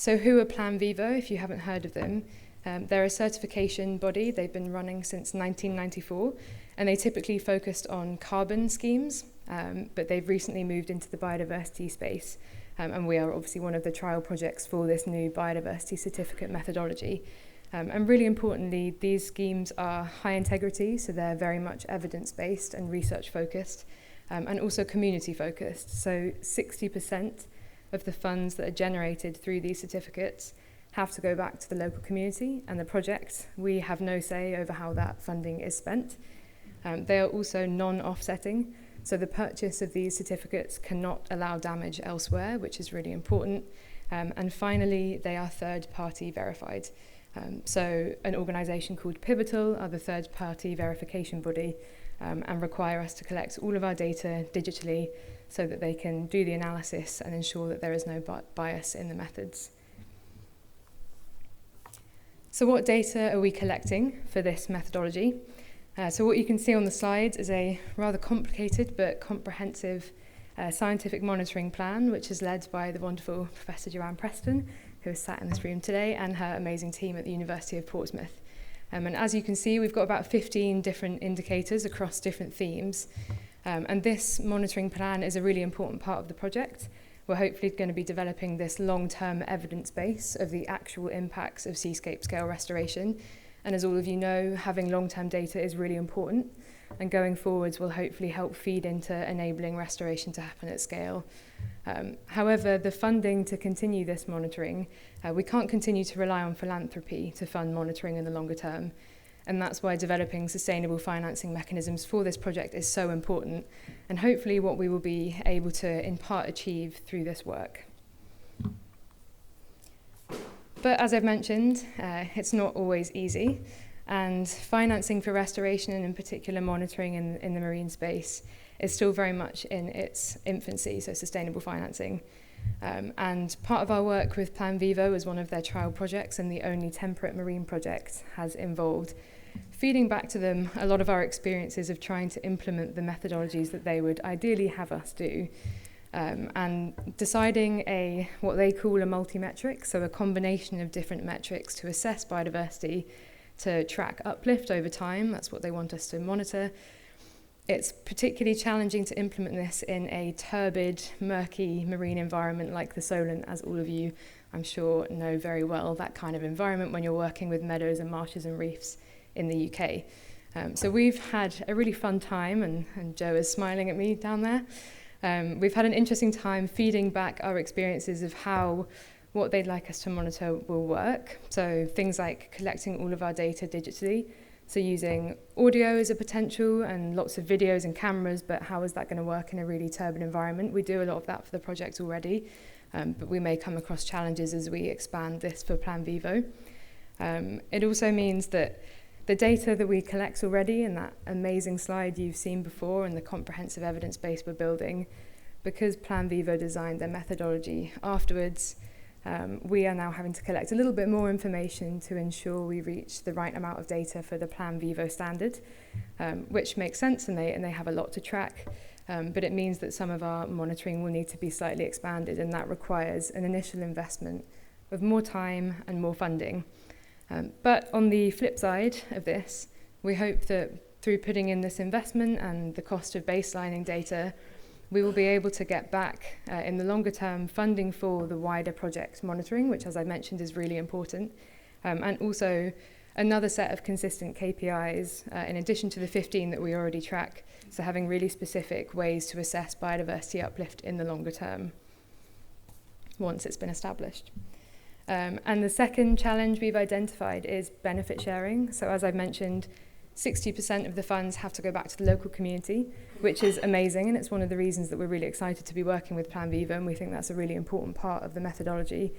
So who are Plan Vivo, if you haven't heard of them? They're a certification body. They've been running since 1994, and they typically focused on carbon schemes, but they've recently moved into the biodiversity space, and we are obviously one of the trial projects for this new biodiversity certificate methodology. And really importantly, these schemes are high integrity, so they're very much evidence-based and research-focused, and also community-focused. So 60% of the funds that are generated through these certificates have to go back to the local community and the project. We have no say over how that funding is spent. They are also non-offsetting, so the purchase of these certificates cannot allow damage elsewhere, which is really important. And finally, they are third-party verified. So an organisation called Pivotal are the third-party verification body and require us to collect all of our data digitally so that they can do the analysis and ensure that there is no bias in the methods. So what data are we collecting for this methodology? So what you can see on the slides is a rather complicated but comprehensive scientific monitoring plan, which is led by the wonderful Professor Joanne Preston, who is sat in this room today, and her amazing team at the University of Portsmouth. And as you can see, we've got about 15 different indicators across different themes. And this monitoring plan is a really important part of the project. We're hopefully going to be developing this long-term evidence base of the actual impacts of seascape-scale restoration. And as all of you know, having long-term data is really important. And going forwards will hopefully help feed into enabling restoration to happen at scale. However, the funding to continue this monitoring, we can't continue to rely on philanthropy to fund monitoring in the longer term. And that's why developing sustainable financing mechanisms for this project is so important, and hopefully what we will be able to in part achieve through this work. But as I've mentioned, it's not always easy, and financing for restoration and in particular monitoring in the marine space is still very much in its infancy, so sustainable financing. And part of our work with Plan Vivo as one of their trial projects and the only temperate marine project has involved feeding back to them a lot of our experiences of trying to implement the methodologies that they would ideally have us do, and deciding what they call a multi-metric, so a combination of different metrics to assess biodiversity, to track uplift over time. That's what they want us to monitor. It's particularly challenging to implement this in a turbid, murky marine environment like the Solent, as all of you, I'm sure, know very well, that kind of environment when you're working with meadows and marshes and reefs in the UK. So we've had a really fun time, and Joe is smiling at me down there. We've had an interesting time feeding back our experiences of how what they'd like us to monitor will work. So things like collecting all of our data digitally, so using audio as a potential and lots of videos and cameras, but how is that going to work in a really turbid environment? We do a lot of that for the project already, but we may come across challenges as we expand this for Plan Vivo. It also means that the data that we collect already in that amazing slide you've seen before and the comprehensive evidence base we're building, because Plan Vivo designed their methodology afterwards, we are now having to collect a little bit more information to ensure we reach the right amount of data for the Plan Vivo standard, which makes sense, and they have a lot to track. But it means that some of our monitoring will need to be slightly expanded, and that requires an initial investment of more time and more funding. But on the flip side of this, we hope that through putting in this investment and the cost of baselining data, we will be able to get back in the longer term funding for the wider project monitoring, which, as I mentioned, is really important, and also another set of consistent KPIs in addition to the 15 that we already track, so having really specific ways to assess biodiversity uplift in the longer term once it's been established. And the second challenge we've identified is benefit sharing. So as I've mentioned, 60% of the funds have to go back to the local community, which is amazing, and it's one of the reasons that we're really excited to be working with Plan Vivo, and we think that's a really important part of the methodology.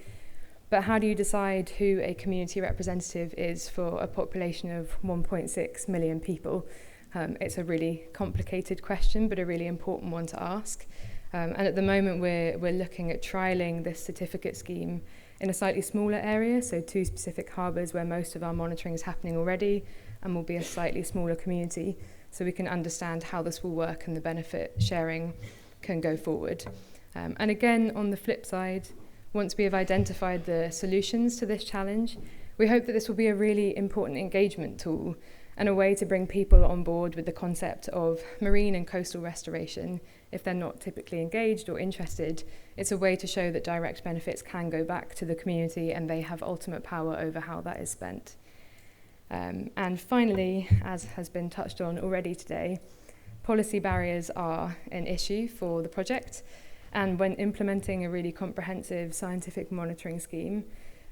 But how do you decide who a community representative is for a population of 1.6 million people? It's a really complicated question, but a really important one to ask. And at the moment, we're looking at trialling this certificate scheme in a slightly smaller area, so 2 specific harbours where most of our monitoring is happening already, and will be a slightly smaller community, so we can understand how this will work and the benefit sharing can go forward. And again, on the flip side, once we have identified the solutions to this challenge, we hope that this will be a really important engagement tool and a way to bring people on board with the concept of marine and coastal restoration. If they're not typically engaged or interested, it's a way to show that direct benefits can go back to the community and they have ultimate power over how that is spent. And finally, as has been touched on already today, policy barriers are an issue for the project. And when implementing a really comprehensive scientific monitoring scheme,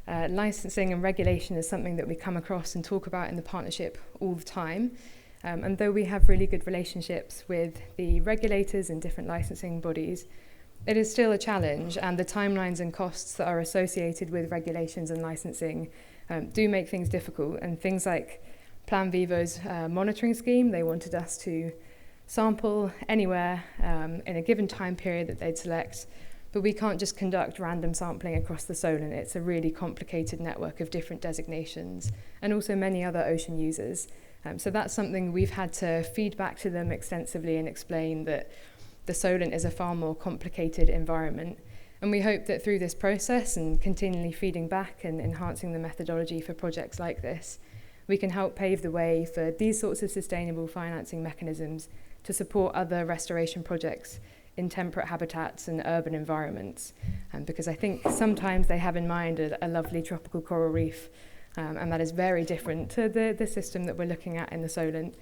licensing and regulation is something that we come across and talk about in the partnership all the time. And though we have really good relationships with the regulators and different licensing bodies, it is still a challenge, and the timelines and costs that are associated with regulations and licensing do make things difficult. And things like Plan Vivo's monitoring scheme, they wanted us to sample anywhere in a given time period that they'd select, but we can't just conduct random sampling across the Solent. It's a really complicated network of different designations and also many other ocean users. So that's something we've had to feed back to them extensively and explain that the Solent is a far more complicated environment. And we hope that through this process and continually feeding back and enhancing the methodology for projects like this, we can help pave the way for these sorts of sustainable financing mechanisms to support other restoration projects in temperate habitats and urban environments. Because I think sometimes they have in mind a lovely tropical coral reef, and that is very different to the system that we're looking at in the Solent.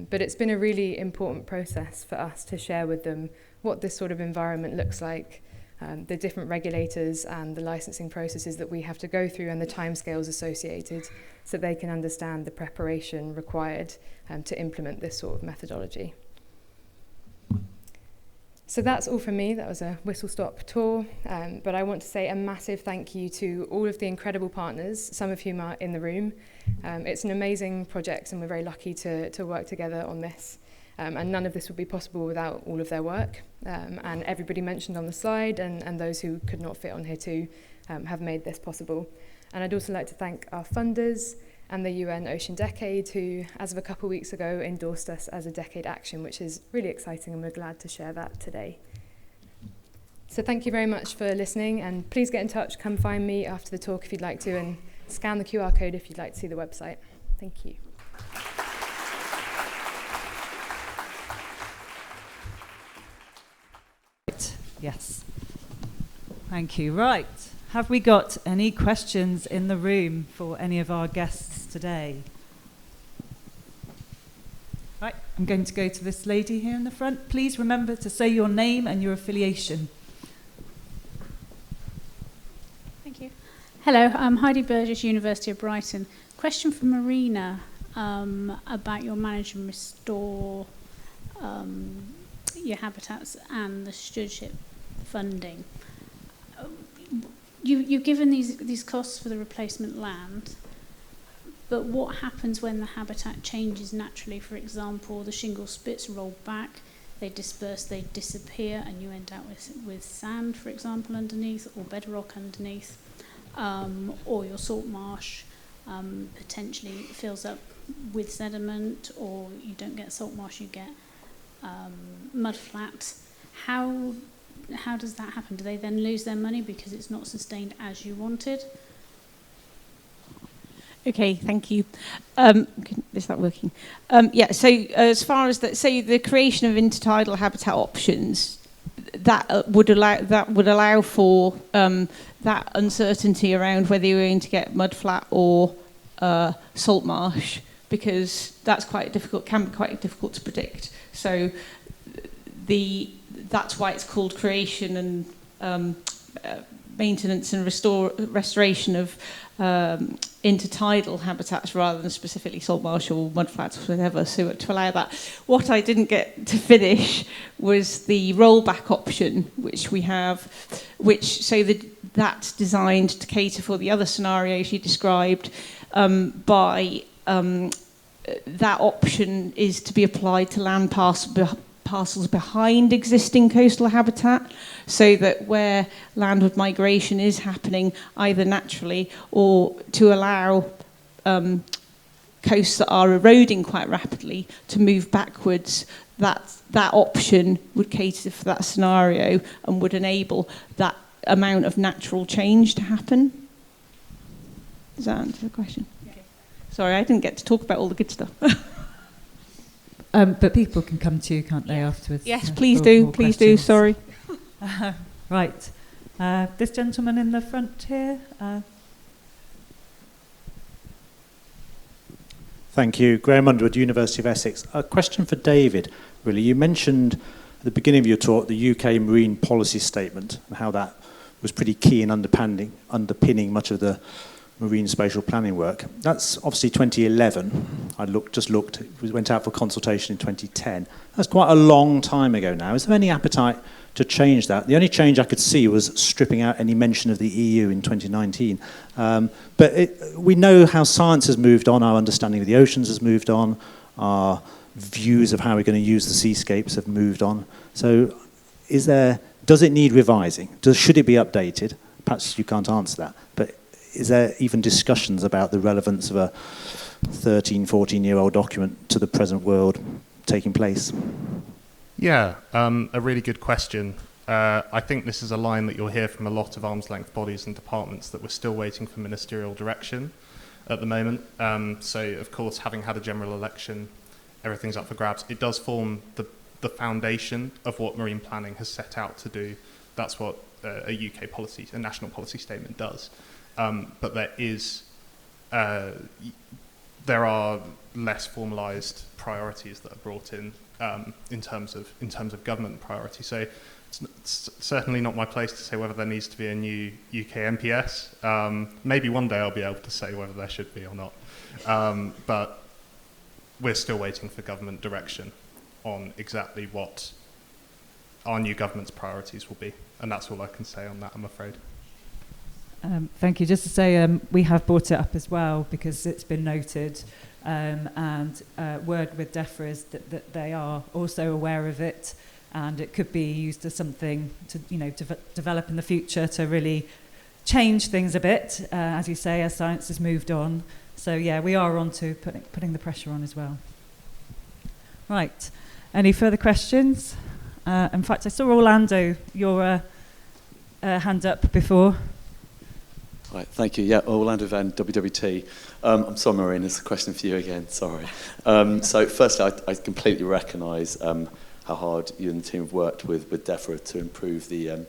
But it's been a really important process for us to share with them what this sort of environment looks like, the different regulators and the licensing processes that we have to go through and the timescales associated, so they can understand the preparation required to implement this sort of methodology. So that's all from me. That was a whistle-stop tour, but I want to say a massive thank you to all of the incredible partners, some of whom are in the room. It's an amazing project and we're very lucky to work together on this. And none of this would be possible without all of their work. And everybody mentioned on the slide and those who could not fit on here too have made this possible. And I'd also like to thank our funders and the UN Ocean Decade, who, as of a couple of weeks ago, endorsed us as a Decade Action, which is really exciting, and we're glad to share that today. So thank you very much for listening, and please get in touch, come find me after the talk if you'd like to, and scan the QR code if you'd like to see the website. Thank you. Yes. Thank you. Right. Have we got any questions in the room for any of our guests today? Right. I'm going to go to this lady here in the front. Please remember to say your name and your affiliation. Thank you. Hello, I'm Heidi Burgess, University of Brighton. Question for Marina about your manage and restore your habitats and the stewardship funding. You've given these costs for the replacement land, but what happens when the habitat changes naturally? For example, the shingle spits roll back, they disperse, they disappear, and you end up with sand, for example, underneath, or bedrock underneath, or your salt marsh potentially fills up with sediment, or you don't get salt marsh, you get mud flats. How does that happen? Do they then lose their money because it's not sustained as you wanted? Okay, thank you. Is that working? Yeah, so as far as that, say the creation of intertidal habitat options, that would allow for that uncertainty around whether you're going to get mudflat or salt marsh, because that's can be quite difficult to predict. So that's why it's called creation and maintenance and restoration of intertidal habitats rather than specifically salt marsh or mudflats or whatever. So to allow that, what I didn't get to finish was the rollback option, which we have, that's designed to cater for the other scenarios you described. That option is to be applied to land parcels behind existing coastal habitat, so that where landward migration is happening either naturally or to allow coasts that are eroding quite rapidly to move backwards, that option would cater for that scenario and would enable that amount of natural change to happen. Does that answer the question? Okay. Sorry, I didn't get to talk about all the good stuff. But people can come to you, can't they, afterwards? Yes, please do. Please do. Sorry. Right. This gentleman in the front here. Thank you. Graham Underwood, University of Essex. A question for David, really. You mentioned at the beginning of your talk the UK Marine Policy Statement and how that was pretty key in underpinning much of the marine spatial planning work. That's obviously 2011. I just looked. It went out for consultation in 2010. That's quite a long time ago now. Is there any appetite to change that? The only change I could see was stripping out any mention of the EU in 2019. But we know how science has moved on, our understanding of the oceans has moved on, our views of how we're going to use the seascapes have moved on. So does it need revising? Should it be updated? Perhaps you can't answer that, but is there even discussions about the relevance of a 13, 14-year-old document to the present world taking place? Yeah, a really good question. I think this is a line that you'll hear from a lot of arm's length bodies and departments, that we're still waiting for ministerial direction at the moment. So, of course, having had a general election, everything's up for grabs. It does form the foundation of what marine planning has set out to do. That's what a UK policy, a national policy statement does. But there are less formalised priorities that are brought in terms of government priority. So it's certainly not my place to say whether there needs to be a new UK MPS. Maybe one day I'll be able to say whether there should be or not. But we're still waiting for government direction on exactly what our new government's priorities will be. And that's all I can say on that, I'm afraid. Thank you. Just to say, we have brought it up as well because it's been noted, and word with DEFRA is that they are also aware of it, and it could be used as something to develop in the future to really change things a bit, as you say, as science has moved on. So yeah, we are on to putting the pressure on as well. Right. Any further questions? In fact, I saw Orlando, your hand up before. Right, thank you. Yeah, Orlando Van, WWT. I'm sorry, Marina, it's a question for you again, sorry. So firstly, I completely recognise how hard you and the team have worked with DEFRA to improve the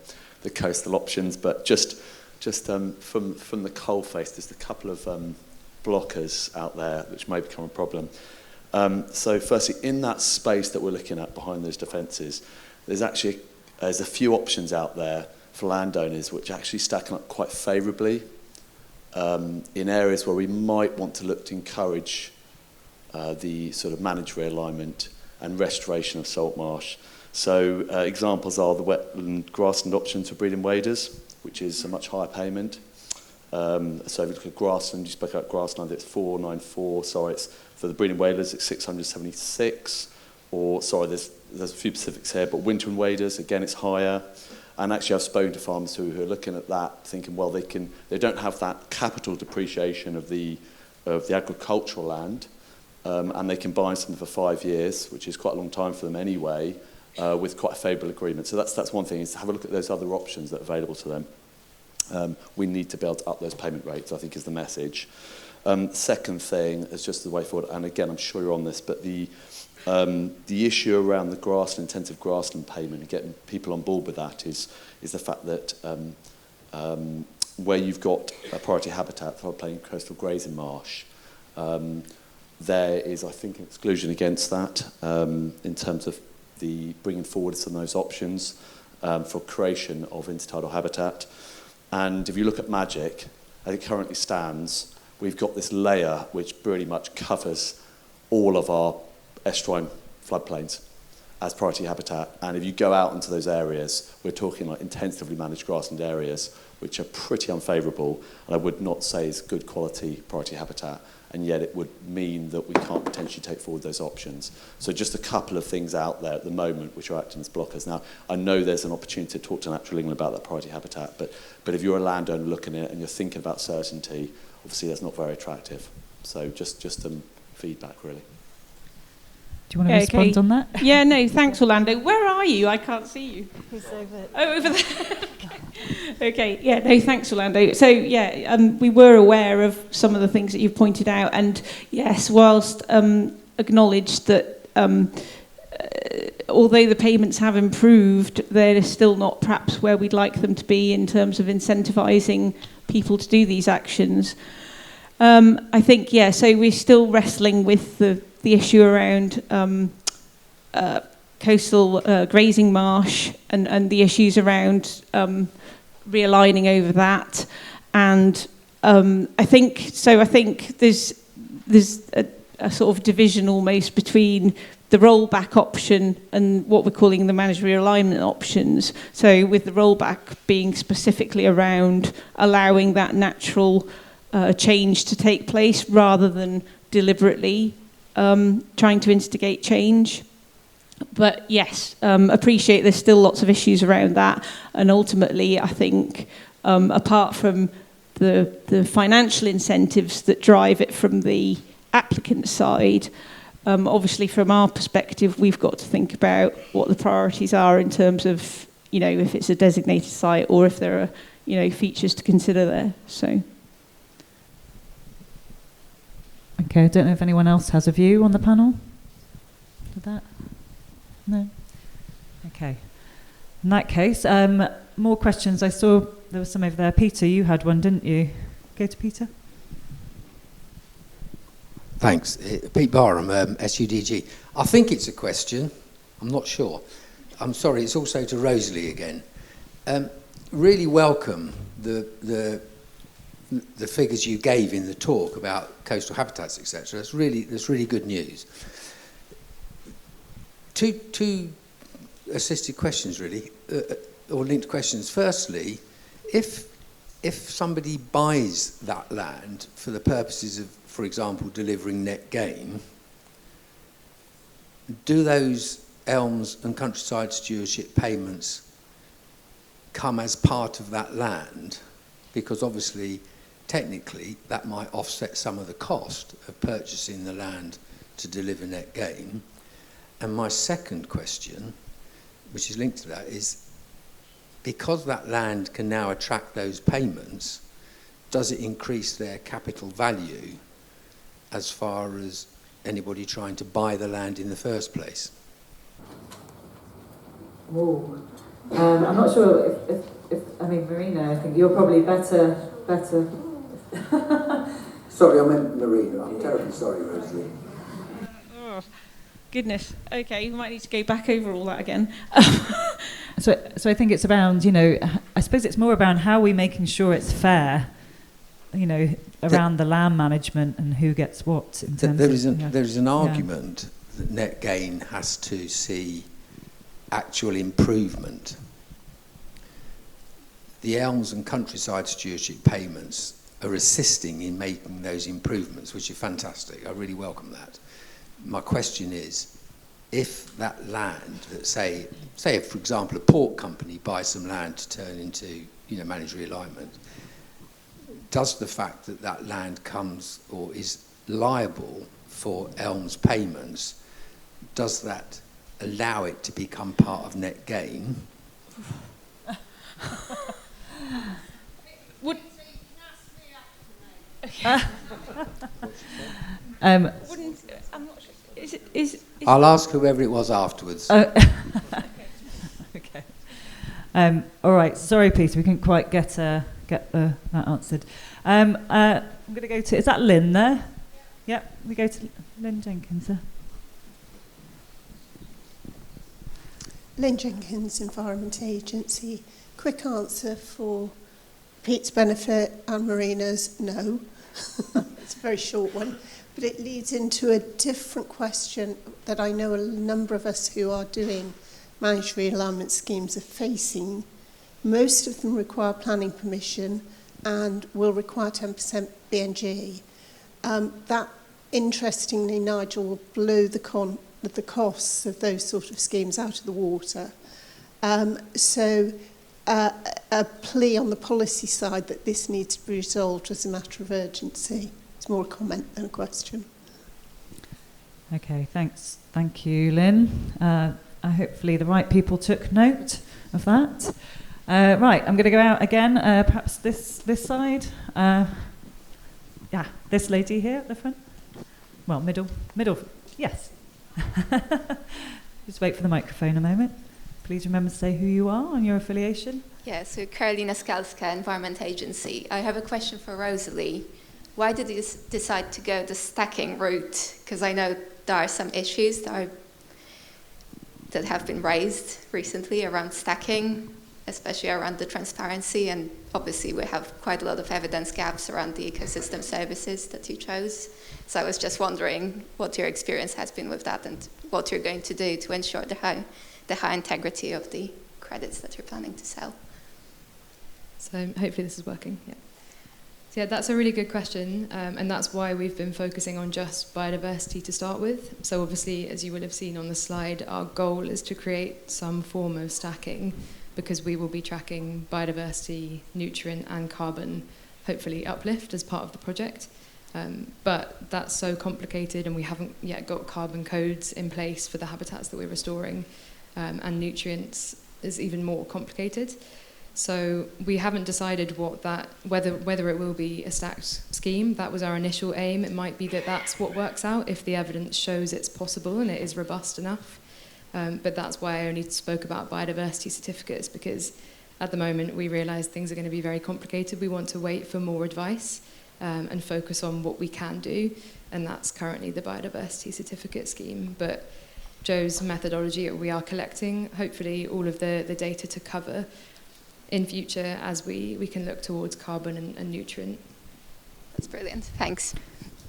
coastal options, but just from the coalface, there's a couple of blockers out there which may become a problem. So firstly, in that space that we're looking at behind those defences, there's a few options out there for landowners which actually stack up quite favourably in areas where we might want to look to encourage the sort of managed realignment and restoration of salt marsh. So examples are the wetland grassland options for breeding waders, which is a much higher payment. So if you look at grassland, you spoke about grassland, it's 494, sorry, it's for the breeding waders, it's 676, or sorry, there's a few specifics here, but winter and waders, again, it's higher. And actually, I've spoken to farmers who are looking at that, thinking, well, they don't have that capital depreciation of the agricultural land, and they can buy something for 5 years, which is quite a long time for them anyway, with quite a favourable agreement. So that's one thing, is to have a look at those other options that are available to them. We need to be able to up those payment rates, I think, is the message. Second thing is just the way forward, and again, I'm sure you're on this, but the issue around the intensive grassland payment and getting people on board with that is the fact that where you've got a priority habitat for floodplain coastal grazing marsh, there is, I think, an exclusion against that in terms of the bringing forward some of those options for creation of intertidal habitat. And if you look at Magic, as it currently stands, we've got this layer which pretty much covers all of our estuarine floodplains as priority habitat. And if you go out into those areas, we're talking like intensively managed grassland areas, which are pretty unfavourable, and I would not say is good quality priority habitat, and yet it would mean that we can't potentially take forward those options. So just a couple of things out there at the moment which are acting as blockers. Now, I know there's an opportunity to talk to Natural England about that priority habitat, but if you're a landowner looking at it and you're thinking about certainty, obviously that's not very attractive. So just some feedback, really. Do you want to respond on that? Yeah, no, thanks, Orlando. Where are you? I can't see you. He's over. Oh, over there. Okay, yeah, no, thanks, Orlando. So, yeah, we were aware of some of the things that you've pointed out, and yes, whilst acknowledged that although the payments have improved, they're still not perhaps where we'd like them to be in terms of incentivising people to do these actions. I think, yeah, so we're still wrestling with the issue around coastal grazing marsh and the issues around realigning over that. And I think there's a sort of division almost between the rollback option and what we're calling the managed realignment options. So with the rollback being specifically around allowing that natural change to take place rather than deliberately trying to instigate change. But yes, appreciate there's still lots of issues around that. And ultimately, I think, apart from the financial incentives that drive it from the applicant side, obviously from our perspective, we've got to think about what the priorities are in terms of, if it's a designated site or if there are, features to consider there. So. Okay, I don't know if anyone else has a view on the panel. Did that? No? Okay. In that case, more questions. I saw there was some over there. Peter, you had one, didn't you? Go to Peter. Thanks. Pete Barham, SUDG. I think it's a question. I'm not sure. I'm sorry, it's also to Rosalie again. Really welcome the figures you gave in the talk about coastal habitats, etc. That's really good news. Two assisted questions, really, or linked questions. Firstly, if somebody buys that land for the purposes of, for example, delivering net gain, do those elms and countryside stewardship payments come as part of that land? Because obviously, technically, that might offset some of the cost of purchasing the land to deliver net gain. And my second question, which is linked to that, is because that land can now attract those payments, does it increase their capital value as far as anybody trying to buy the land in the first place? Oh, I'm not sure if I mean, Marina, I think you're probably better. Sorry, I meant Marina. I'm terribly sorry, Rosalie. Oh, goodness. Okay, we might need to go back over all that again. So I think it's around, I suppose it's more around how we're making sure it's fair, around the land management and who gets what. In terms there is an argument that net gain has to see actual improvement. The elms and countryside stewardship payments are assisting in making those improvements, which are fantastic. I really welcome that. My question is, if that land that say for example a port company buys some land to turn into managed realignment, does the fact that that land comes or is liable for elms payments, does that allow it to become part of net gain? I'm not sure. I'll ask whoever it was afterwards. Okay. All right. Sorry, Peter, we couldn't quite get that answered. I'm going to go to. Is that Lynn there? Yep. We go to Lynn Jenkins. Lynn Jenkins, Environment Agency. Quick answer for Pete's benefit and Marina's no. It's a very short one, but it leads into a different question that I know a number of us who are doing managed realignment schemes are facing. Most of them require planning permission and will require 10% BNG. That, interestingly, Nigel, will blow the costs of those sort of schemes out of the water. So a plea on the policy side that this needs to be resolved as a matter of urgency. It's more a comment than a question. Okay, thanks. Thank you, Lynn. Hopefully the right people took note of that. Right, I'm going to go out again, perhaps this side. Yeah, this lady here at the front. Well, middle, yes. Just wait for the microphone a moment. Please remember to say who you are and your affiliation. Yeah, so Karolina Skalska, Environment Agency. I have a question for Rosalie. Why did you decide to go the stacking route? Because I know there are some issues that have been raised recently around stacking, especially around the transparency, and obviously we have quite a lot of evidence gaps around the ecosystem services that you chose. So I was just wondering what your experience has been with that and what you're going to do to ensure the high integrity of the credits that you're planning to sell. So hopefully this is working. Yeah. So yeah, that's a really good question, and that's why we've been focusing on just biodiversity to start with. So obviously, as you will have seen on the slide, our goal is to create some form of stacking, because we will be tracking biodiversity, nutrient and carbon, hopefully uplift as part of the project. But that's so complicated, and we haven't yet got carbon codes in place for the habitats that we're restoring, and nutrients is even more complicated. So we haven't decided whether it will be a stacked scheme. That was our initial aim. It might be that that's what works out if the evidence shows it's possible and it is robust enough. But that's why I only spoke about biodiversity certificates, because at the moment we realise things are going to be very complicated. We want to wait for more advice and focus on what we can do, and that's currently the biodiversity certificate scheme. But Joe's methodology, we are collecting hopefully all of the data to cover in future as we can look towards carbon and nutrient. That's brilliant. Thanks.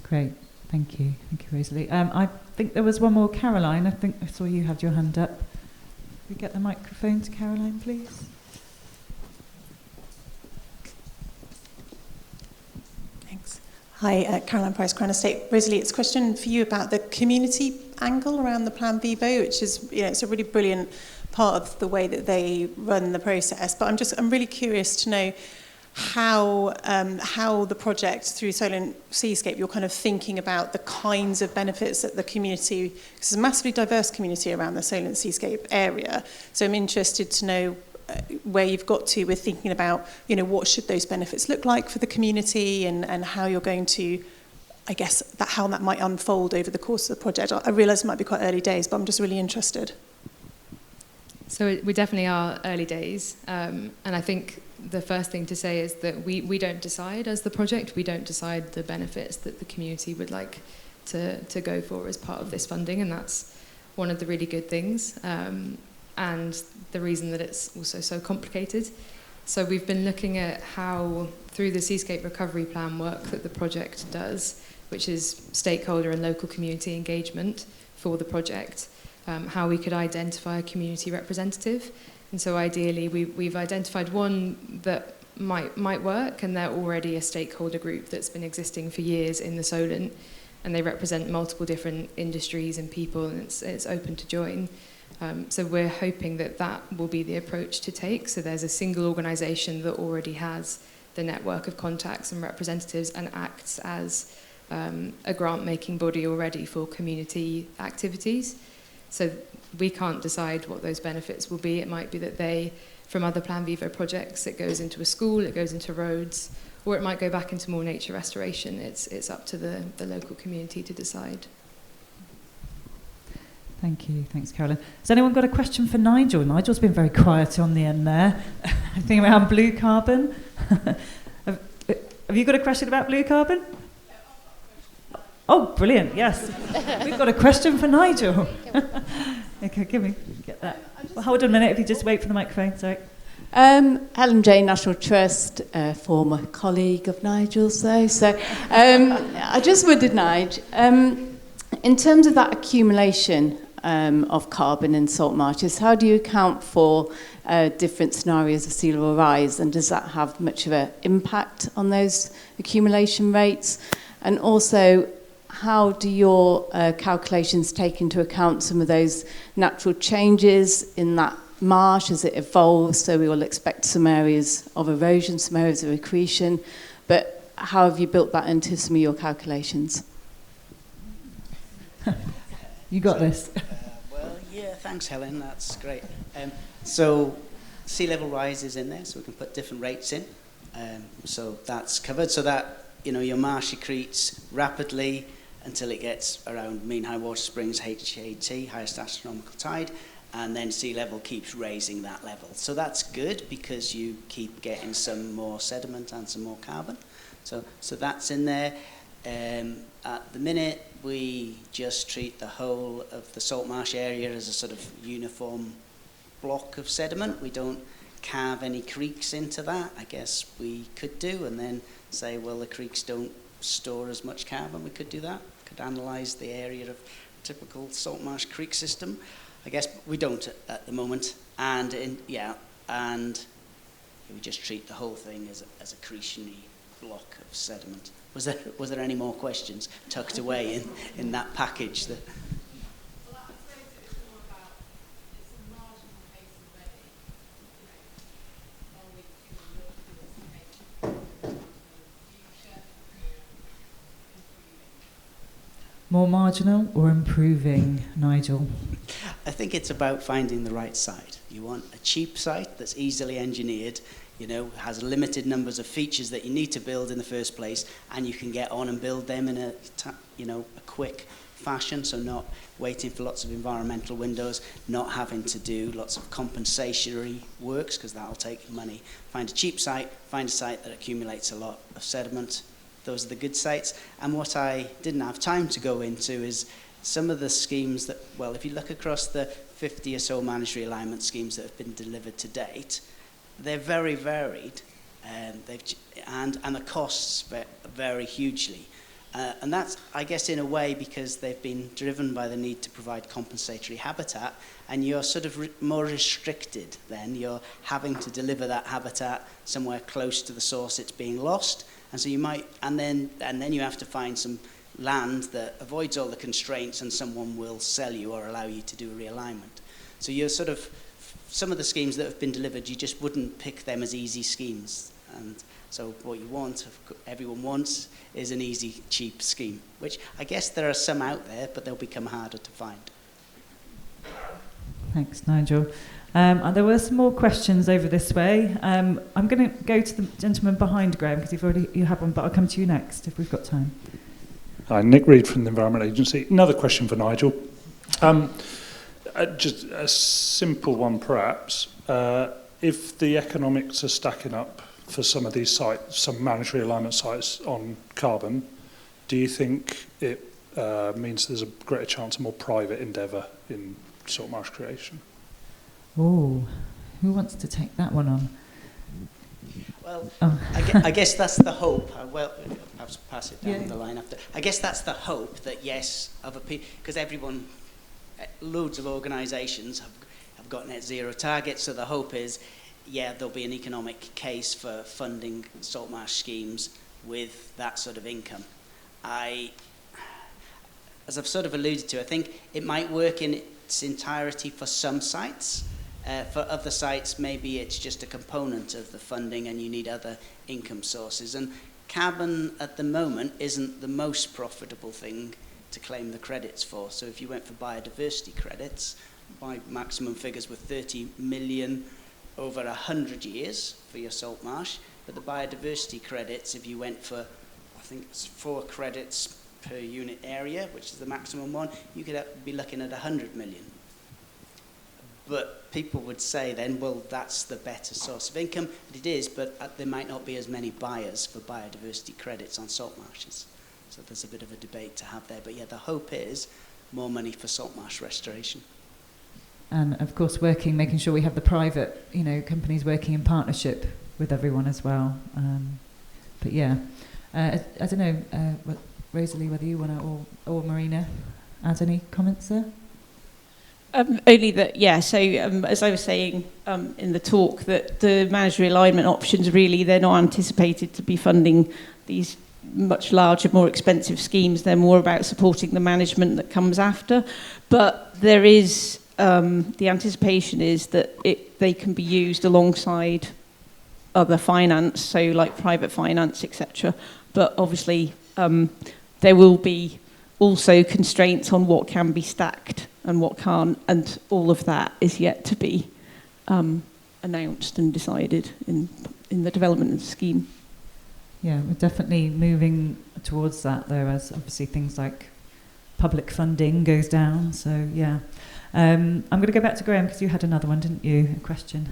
Great. Thank you. Thank you, Rosalie. I think there was one more. Caroline, I think I saw you had your hand up. Can we get the microphone to Caroline, please? Thanks. Hi, Caroline Price, Crown Estate. Rosalie, it's a question for you about the community angle around the Plan Vivo, which is, it's a really brilliant part of the way that they run the process. But I'm really curious to know how the project through Solar Seascape, you're kind of thinking about the kinds of benefits that the community, because it's a massively diverse community around the Solar Seascape area. So I'm interested to know where you've got to with thinking about, what should those benefits look like for the community, and how you're going to, I guess, how that might unfold over the course of the project. I realise it might be quite early days, but I'm just really interested. So we definitely are early days, and I think the first thing to say is that we don't decide as the project, we don't decide the benefits that the community would like to go for as part of this funding, and that's one of the really good things, and the reason that it's also so complicated. So we've been looking at how, through the Seascape Recovery Plan work that the project does, which is stakeholder and local community engagement for the project, how we could identify a community representative. And so ideally we've identified one that might work, and they're already a stakeholder group that's been existing for years in the Solent, and they represent multiple different industries and people, and it's open to join. So we're hoping that will be the approach to take. So there's a single organisation that already has the network of contacts and representatives and acts as a grant-making body already for community activities. So we can't decide what those benefits will be. It might be that from other Plan Vivo projects, it goes into a school, it goes into roads, or it might go back into more nature restoration. It's up to the local community to decide. Thank you. Thanks, Caroline. Has anyone got a question for Nigel? Nigel's been very quiet on the end there. I think around blue carbon. Have you got a question about blue carbon? Oh, brilliant, yes. We've got a question for Nigel. Okay, get that. Well, hold on a minute if you just wait for the microphone, sorry. Helen Jane, National Trust, former colleague of Nigel's though. So I just wondered, Nigel, in terms of that accumulation of carbon in salt marshes, how do you account for different scenarios of sea level rise, and does that have much of an impact on those accumulation rates? And also, how do your calculations take into account some of those natural changes in that marsh as it evolves? So we will expect some areas of erosion, some areas of accretion, but how have you built that into some of your calculations? You got this. Well, yeah, thanks, Helen. That's great. So sea level rise is in there, so we can put different rates in. So that's covered, so that, you know, your marsh accretes rapidly until it gets around mean high water springs, HAT, highest astronomical tide, and then sea level keeps raising that level. So that's good because you keep getting some more sediment and some more carbon. So that's in there. At the minute, we just treat the whole of the salt marsh area as a sort of uniform block of sediment. We don't carve any creeks into that. I guess we could do, and then say, well, the creeks don't store as much carbon. We could do that. Could analyse the area of typical salt marsh creek system. I guess we don't at the moment. And we just treat the whole thing as a accretionary block of sediment. Was there any more questions tucked away in that package? That more marginal or improving, Nigel? I think it's about finding the right site. You want a cheap site that's easily engineered, you know, has limited numbers of features that you need to build in the first place, and you can get on and build them in a quick fashion, so not waiting for lots of environmental windows, not having to do lots of compensatory works, because that'll take money. Find a cheap site, find a site that accumulates a lot of sediment. Those are the good sites. And what I didn't have time to go into is some of the schemes that, well, if you look across the 50 or so managed realignment schemes that have been delivered to date, they're very varied, and the costs vary hugely. And that's, I guess, in a way because they've been driven by the need to provide compensatory habitat, and you're sort of more restricted then. You're having to deliver that habitat somewhere close to the source it's being lost. And so you might, and then you have to find some land that avoids all the constraints, and someone will sell you or allow you to do a realignment. So you're sort of, some of the schemes that have been delivered, you just wouldn't pick them as easy schemes. And so what you want, everyone wants, is an easy, cheap scheme, which I guess there are some out there, but they'll become harder to find. Thanks, Nigel. And there were some more questions over this way. I'm going to go to the gentleman behind Graham, because you have one, but I'll come to you next if we've got time. Hi, Nick Reid from the Environment Agency. Another question for Nigel. Just a simple one, perhaps. If the economics are stacking up for some of these sites, some managed realignment sites on carbon, do you think it means there's a greater chance of more private endeavour in salt marsh creation? Oh, who wants to take that one on? Well, I guess that's the hope. Well, perhaps pass it down the line after. I guess that's the hope that, yes, other people, because everyone, loads of organisations have got net zero targets, so the hope is, yeah, there'll be an economic case for funding salt marsh schemes with that sort of income. As I've sort of alluded to, I think it might work in its entirety for some sites. For other sites, maybe it's just a component of the funding and you need other income sources. And carbon at the moment isn't the most profitable thing to claim the credits for. So if you went for biodiversity credits, my maximum figures were 30 million over 100 years for your salt marsh. But the biodiversity credits, if you went for, I think it's 4 credits per unit area, which is the maximum one, you could be looking at 100 million. But people would say then, well, that's the better source of income. And it is, but there might not be as many buyers for biodiversity credits on salt marshes. So there's a bit of a debate to have there. But yeah, the hope is more money for salt marsh restoration. And of course, making sure we have the private, companies working in partnership with everyone as well. But yeah, I don't know, Rosalie, whether you want to, or Marina, add any comments there? Only that, yeah, so as I was saying in the talk, that the managed realignment options really, they're not anticipated to be funding these much larger, more expensive schemes. They're more about supporting the management that comes after. But there is, the anticipation is that they can be used alongside other finance, so like private finance, etc. But obviously there will be also constraints on what can be stacked and what can't, and all of that is yet to be announced and decided in the development scheme. Yeah, we're definitely moving towards that, though, as obviously things like public funding goes down. So, yeah. I'm going to go back to Graham, because you had another one, didn't you? A question.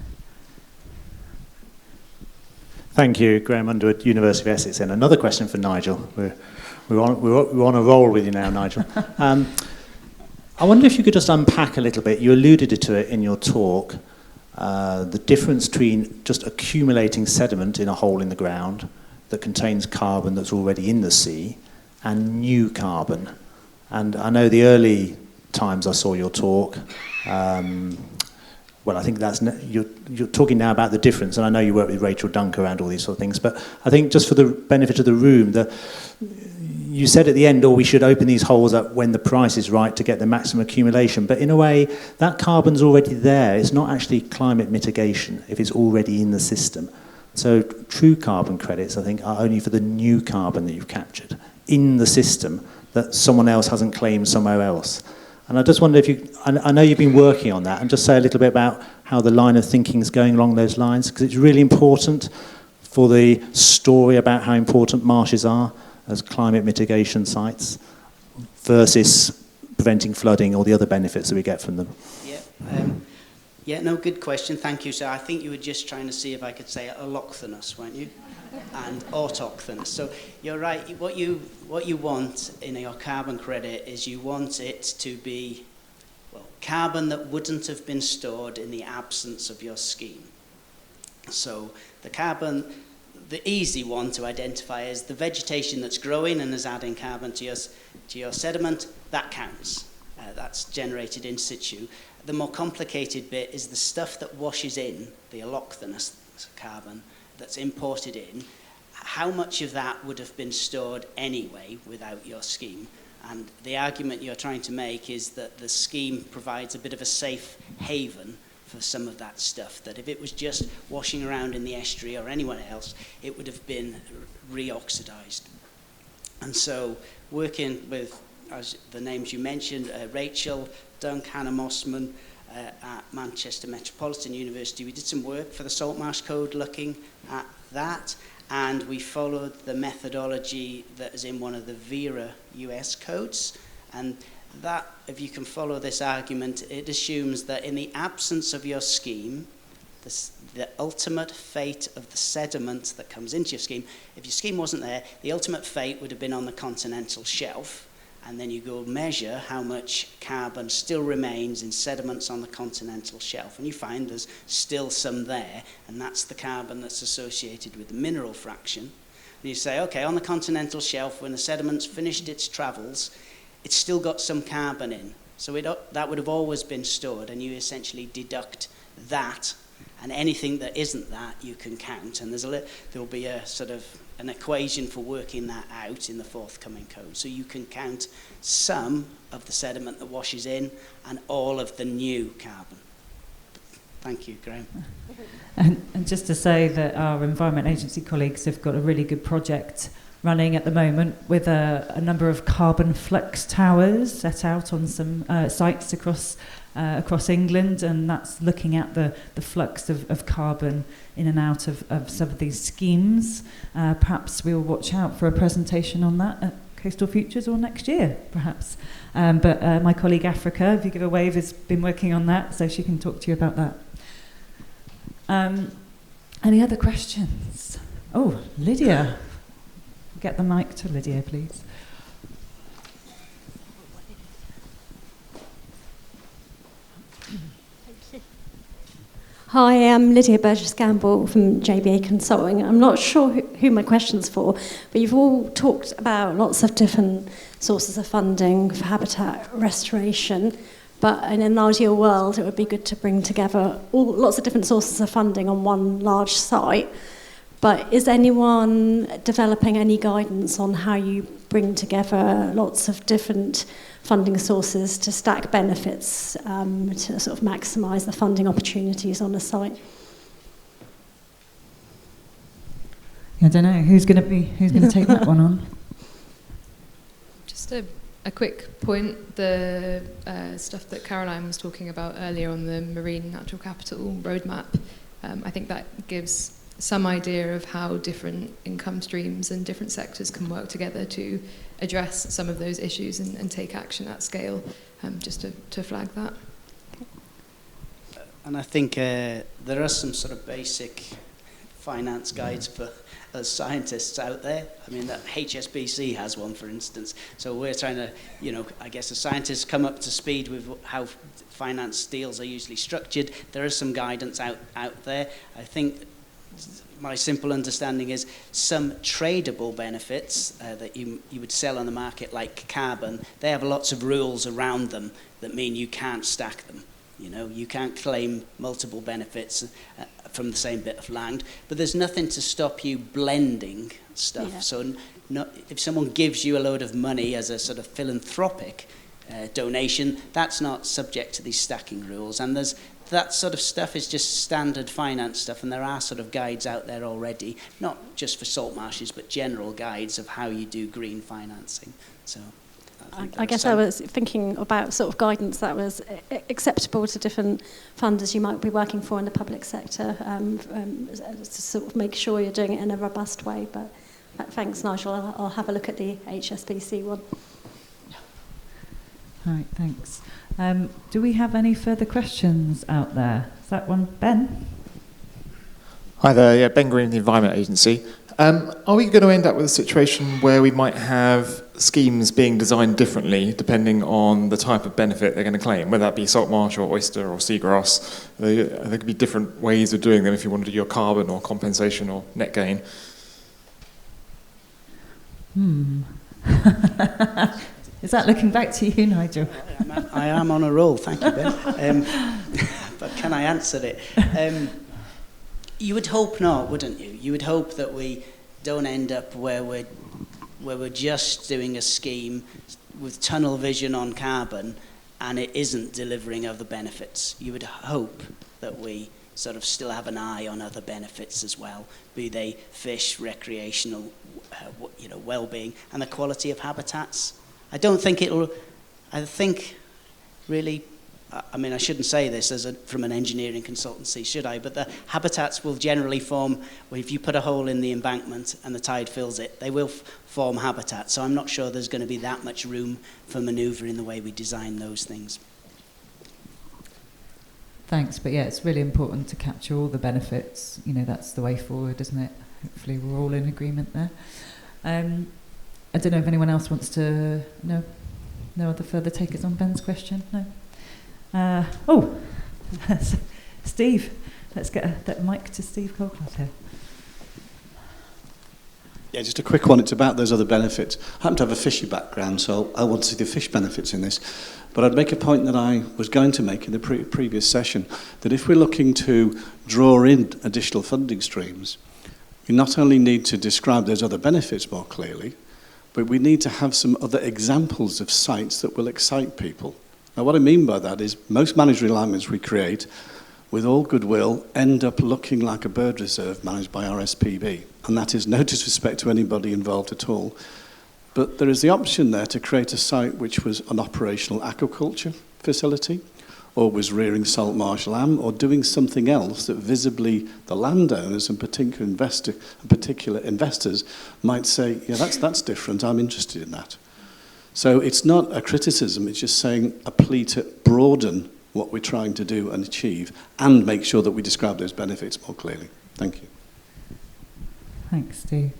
Thank you, Graham Underwood, University of Essex. And another question for Nigel. We're on a roll with you now, Nigel. I wonder if you could just unpack a little bit. You alluded to it in your talk, the difference between just accumulating sediment in a hole in the ground that contains carbon that's already in the sea and new carbon. And I know the early times I saw your talk, well, I think you're talking now about the difference, and I know you work with Rachel Dunk around all these sort of things, but I think just for the benefit of the room, you said at the end, we should open these holes up when the price is right to get the maximum accumulation, but in a way, that carbon's already there. It's not actually climate mitigation if it's already in the system. So true carbon credits, I think, are only for the new carbon that you've captured in the system that someone else hasn't claimed somewhere else. And I just wonder if I know you've been working on that, and just say a little bit about how the line of thinking is going along those lines, because it's really important for the story about how important marshes are as climate mitigation sites versus preventing flooding or the other benefits that we get from them. Yeah, no, good question. Thank you. So I think you were just trying to see if I could say allochthonous, weren't you? And autochthonous. So you're right. What you want in your carbon credit is you want it to be, well, carbon that wouldn't have been stored in the absence of your scheme. So the carbon, the easy one to identify is the vegetation that's growing and is adding carbon to your sediment. That counts. That's generated in situ. The more complicated bit is the stuff that washes in, the allochthonous carbon that's imported in. How much of that would have been stored anyway without your scheme? And the argument you're trying to make is that the scheme provides a bit of a safe haven for some of that stuff, that if it was just washing around in the estuary or anywhere else, it would have been reoxidized. And so working with, as the names you mentioned, Rachel Dunk, Hannah Mossman at Manchester Metropolitan University, we did some work for the Salt Marsh Code looking at that, and we followed the methodology that is in one of the VERA US codes. And that, if you can follow this argument, it assumes that in the absence of your scheme, the ultimate fate of the sediment that comes into your scheme, if your scheme wasn't there, the ultimate fate would have been on the continental shelf. And then you go measure how much carbon still remains in sediments on the continental shelf. And you find there's still some there, and that's the carbon that's associated with the mineral fraction. And you say, okay, on the continental shelf, when the sediment's finished its travels, it's still got some carbon in. So that would have always been stored, and you essentially deduct that, and anything that isn't that, you can count. And there'll be a sort of an equation for working that out in the forthcoming code. So you can count some of the sediment that washes in and all of the new carbon. Thank you, Graham. And just to say that our Environment Agency colleagues have got a really good project running at the moment with a number of carbon flux towers set out on some sites across England, and that's looking at the flux of carbon in and out of some of these schemes. Perhaps we'll watch out for a presentation on that at Coastal Futures or next year, perhaps. But my colleague Africa, if you give a wave, has been working on that, so she can talk to you about that. Any other questions? Oh, Lydia. Get the mic to Lydia, please. Hi, I'm Lydia Burgess-Gamble from JBA Consulting. I'm not sure who my question's for, but you've all talked about lots of different sources of funding for habitat restoration, but in an ideal world, it would be good to bring together lots of different sources of funding on one large site. But is anyone developing any guidance on how you bring together lots of different funding sources to stack benefits to sort of maximise the funding opportunities on a site? I don't know who's going to take that one on. Just a quick point: the stuff that Caroline was talking about earlier on the Marine Natural Capital roadmap I think that gives some idea of how different income streams and different sectors can work together to address some of those issues and take action at scale, just to flag that. And I think there are some sort of basic finance guides for us scientists out there. I mean, that HSBC has one, for instance. So we're trying to, I guess as scientists come up to speed with how finance deals are usually structured. There is some guidance out there. I think my simple understanding is some tradable benefits that you would sell on the market, like carbon, they have lots of rules around them that mean you can't stack them. You can't claim multiple benefits from the same bit of land, but there's nothing to stop you blending stuff. Yeah. So if someone gives you a load of money as a sort of philanthropic donation, that's not subject to these stacking rules. And that sort of stuff is just standard finance stuff, and there are sort of guides out there already, not just for salt marshes, but general guides of how you do green financing. So I guess I was thinking about sort of guidance that was acceptable to different funders you might be working for in the public sector, to sort of make sure you're doing it in a robust way. But thanks, Nigel. I'll have a look at the HSBC one. All right, thanks. Do we have any further questions out there? Is that one, Ben? Hi there, yeah, Ben Green, the Environment Agency. Are we going to end up with a situation where we might have schemes being designed differently depending on the type of benefit they're going to claim, whether that be salt marsh or oyster or seagrass? There could be different ways of doing them if you want to do your carbon or compensation or net gain. Is that looking back to you, Nigel? I am on a roll, thank you, Ben. But can I answer it? You would hope not, wouldn't you? You would hope that we don't end up where we're just doing a scheme with tunnel vision on carbon and it isn't delivering other benefits. You would hope that we sort of still have an eye on other benefits as well, be they fish, recreational, well-being, and the quality of habitats. I think really, I mean, I shouldn't say this from an engineering consultancy, should I? But the habitats will generally form, if you put a hole in the embankment and the tide fills it, they will form habitats. So I'm not sure there's going to be that much room for manoeuvre in the way we design those things. Thanks, but yeah, it's really important to capture all the benefits. That's the way forward, isn't it? Hopefully we're all in agreement there. I don't know if anyone else wants to... No other further takers on Ben's question? No? Steve. Let's get that mic to Steve Colclough here. Yeah, just a quick one. It's about those other benefits. I happen to have a fishy background, so I want to see the fish benefits in this. But I'd make a point that I was going to make in the previous session, that if we're looking to draw in additional funding streams, we not only need to describe those other benefits more clearly, but we need to have some other examples of sites that will excite people. Now, what I mean by that is most managed realignments we create, with all goodwill, end up looking like a bird reserve managed by RSPB. And that is no disrespect to anybody involved at all. But there is the option there to create a site which was an operational aquaculture facility, or was rearing salt marsh lamb, or doing something else that visibly the landowners and particular investors might say, yeah, that's different, I'm interested in that. So it's not a criticism, it's just saying a plea to broaden what we're trying to do and achieve, and make sure that we describe those benefits more clearly. Thank you. Thanks, Steve.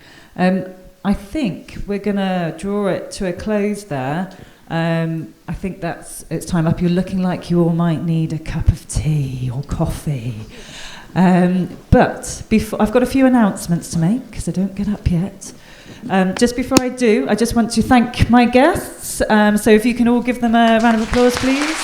I think we're going to draw it to a close there. I think it's time up. You're looking like you all might need a cup of tea or coffee. But I've got a few announcements to make, because I don't get up yet. Just before I do, I just want to thank my guests. So if you can all give them a round of applause, please.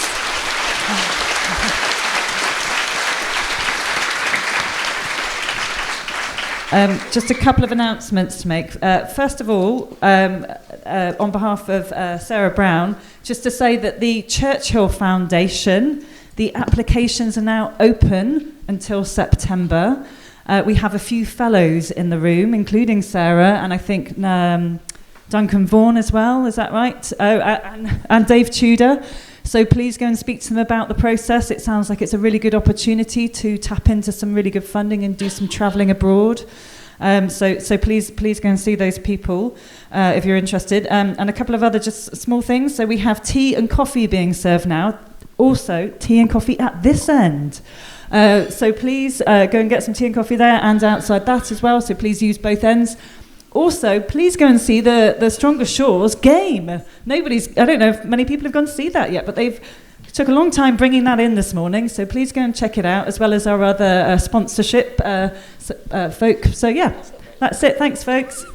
Just a couple of announcements to make. First of all, on behalf of Sarah Brown, just to say that the Churchill Foundation, the applications are now open until September. We have a few fellows in the room, including Sarah, and I think Duncan Vaughan as well, is that right? Oh, and Dave Tudor. So please go and speak to them about the process. It sounds like it's a really good opportunity to tap into some really good funding and do some travelling abroad. So please go and see those people if you're interested. And a couple of other just small things. So we have tea and coffee being served now. Also, tea and coffee at this end. So please go and get some tea and coffee there and outside that as well. So please use both ends. Also, please go and see the Stronger Shores game. I don't know if many people have gone to see that yet, but they've took a long time bringing that in this morning. So please go and check it out, as well as our other sponsorship folk. So yeah, that's it. Thanks, folks.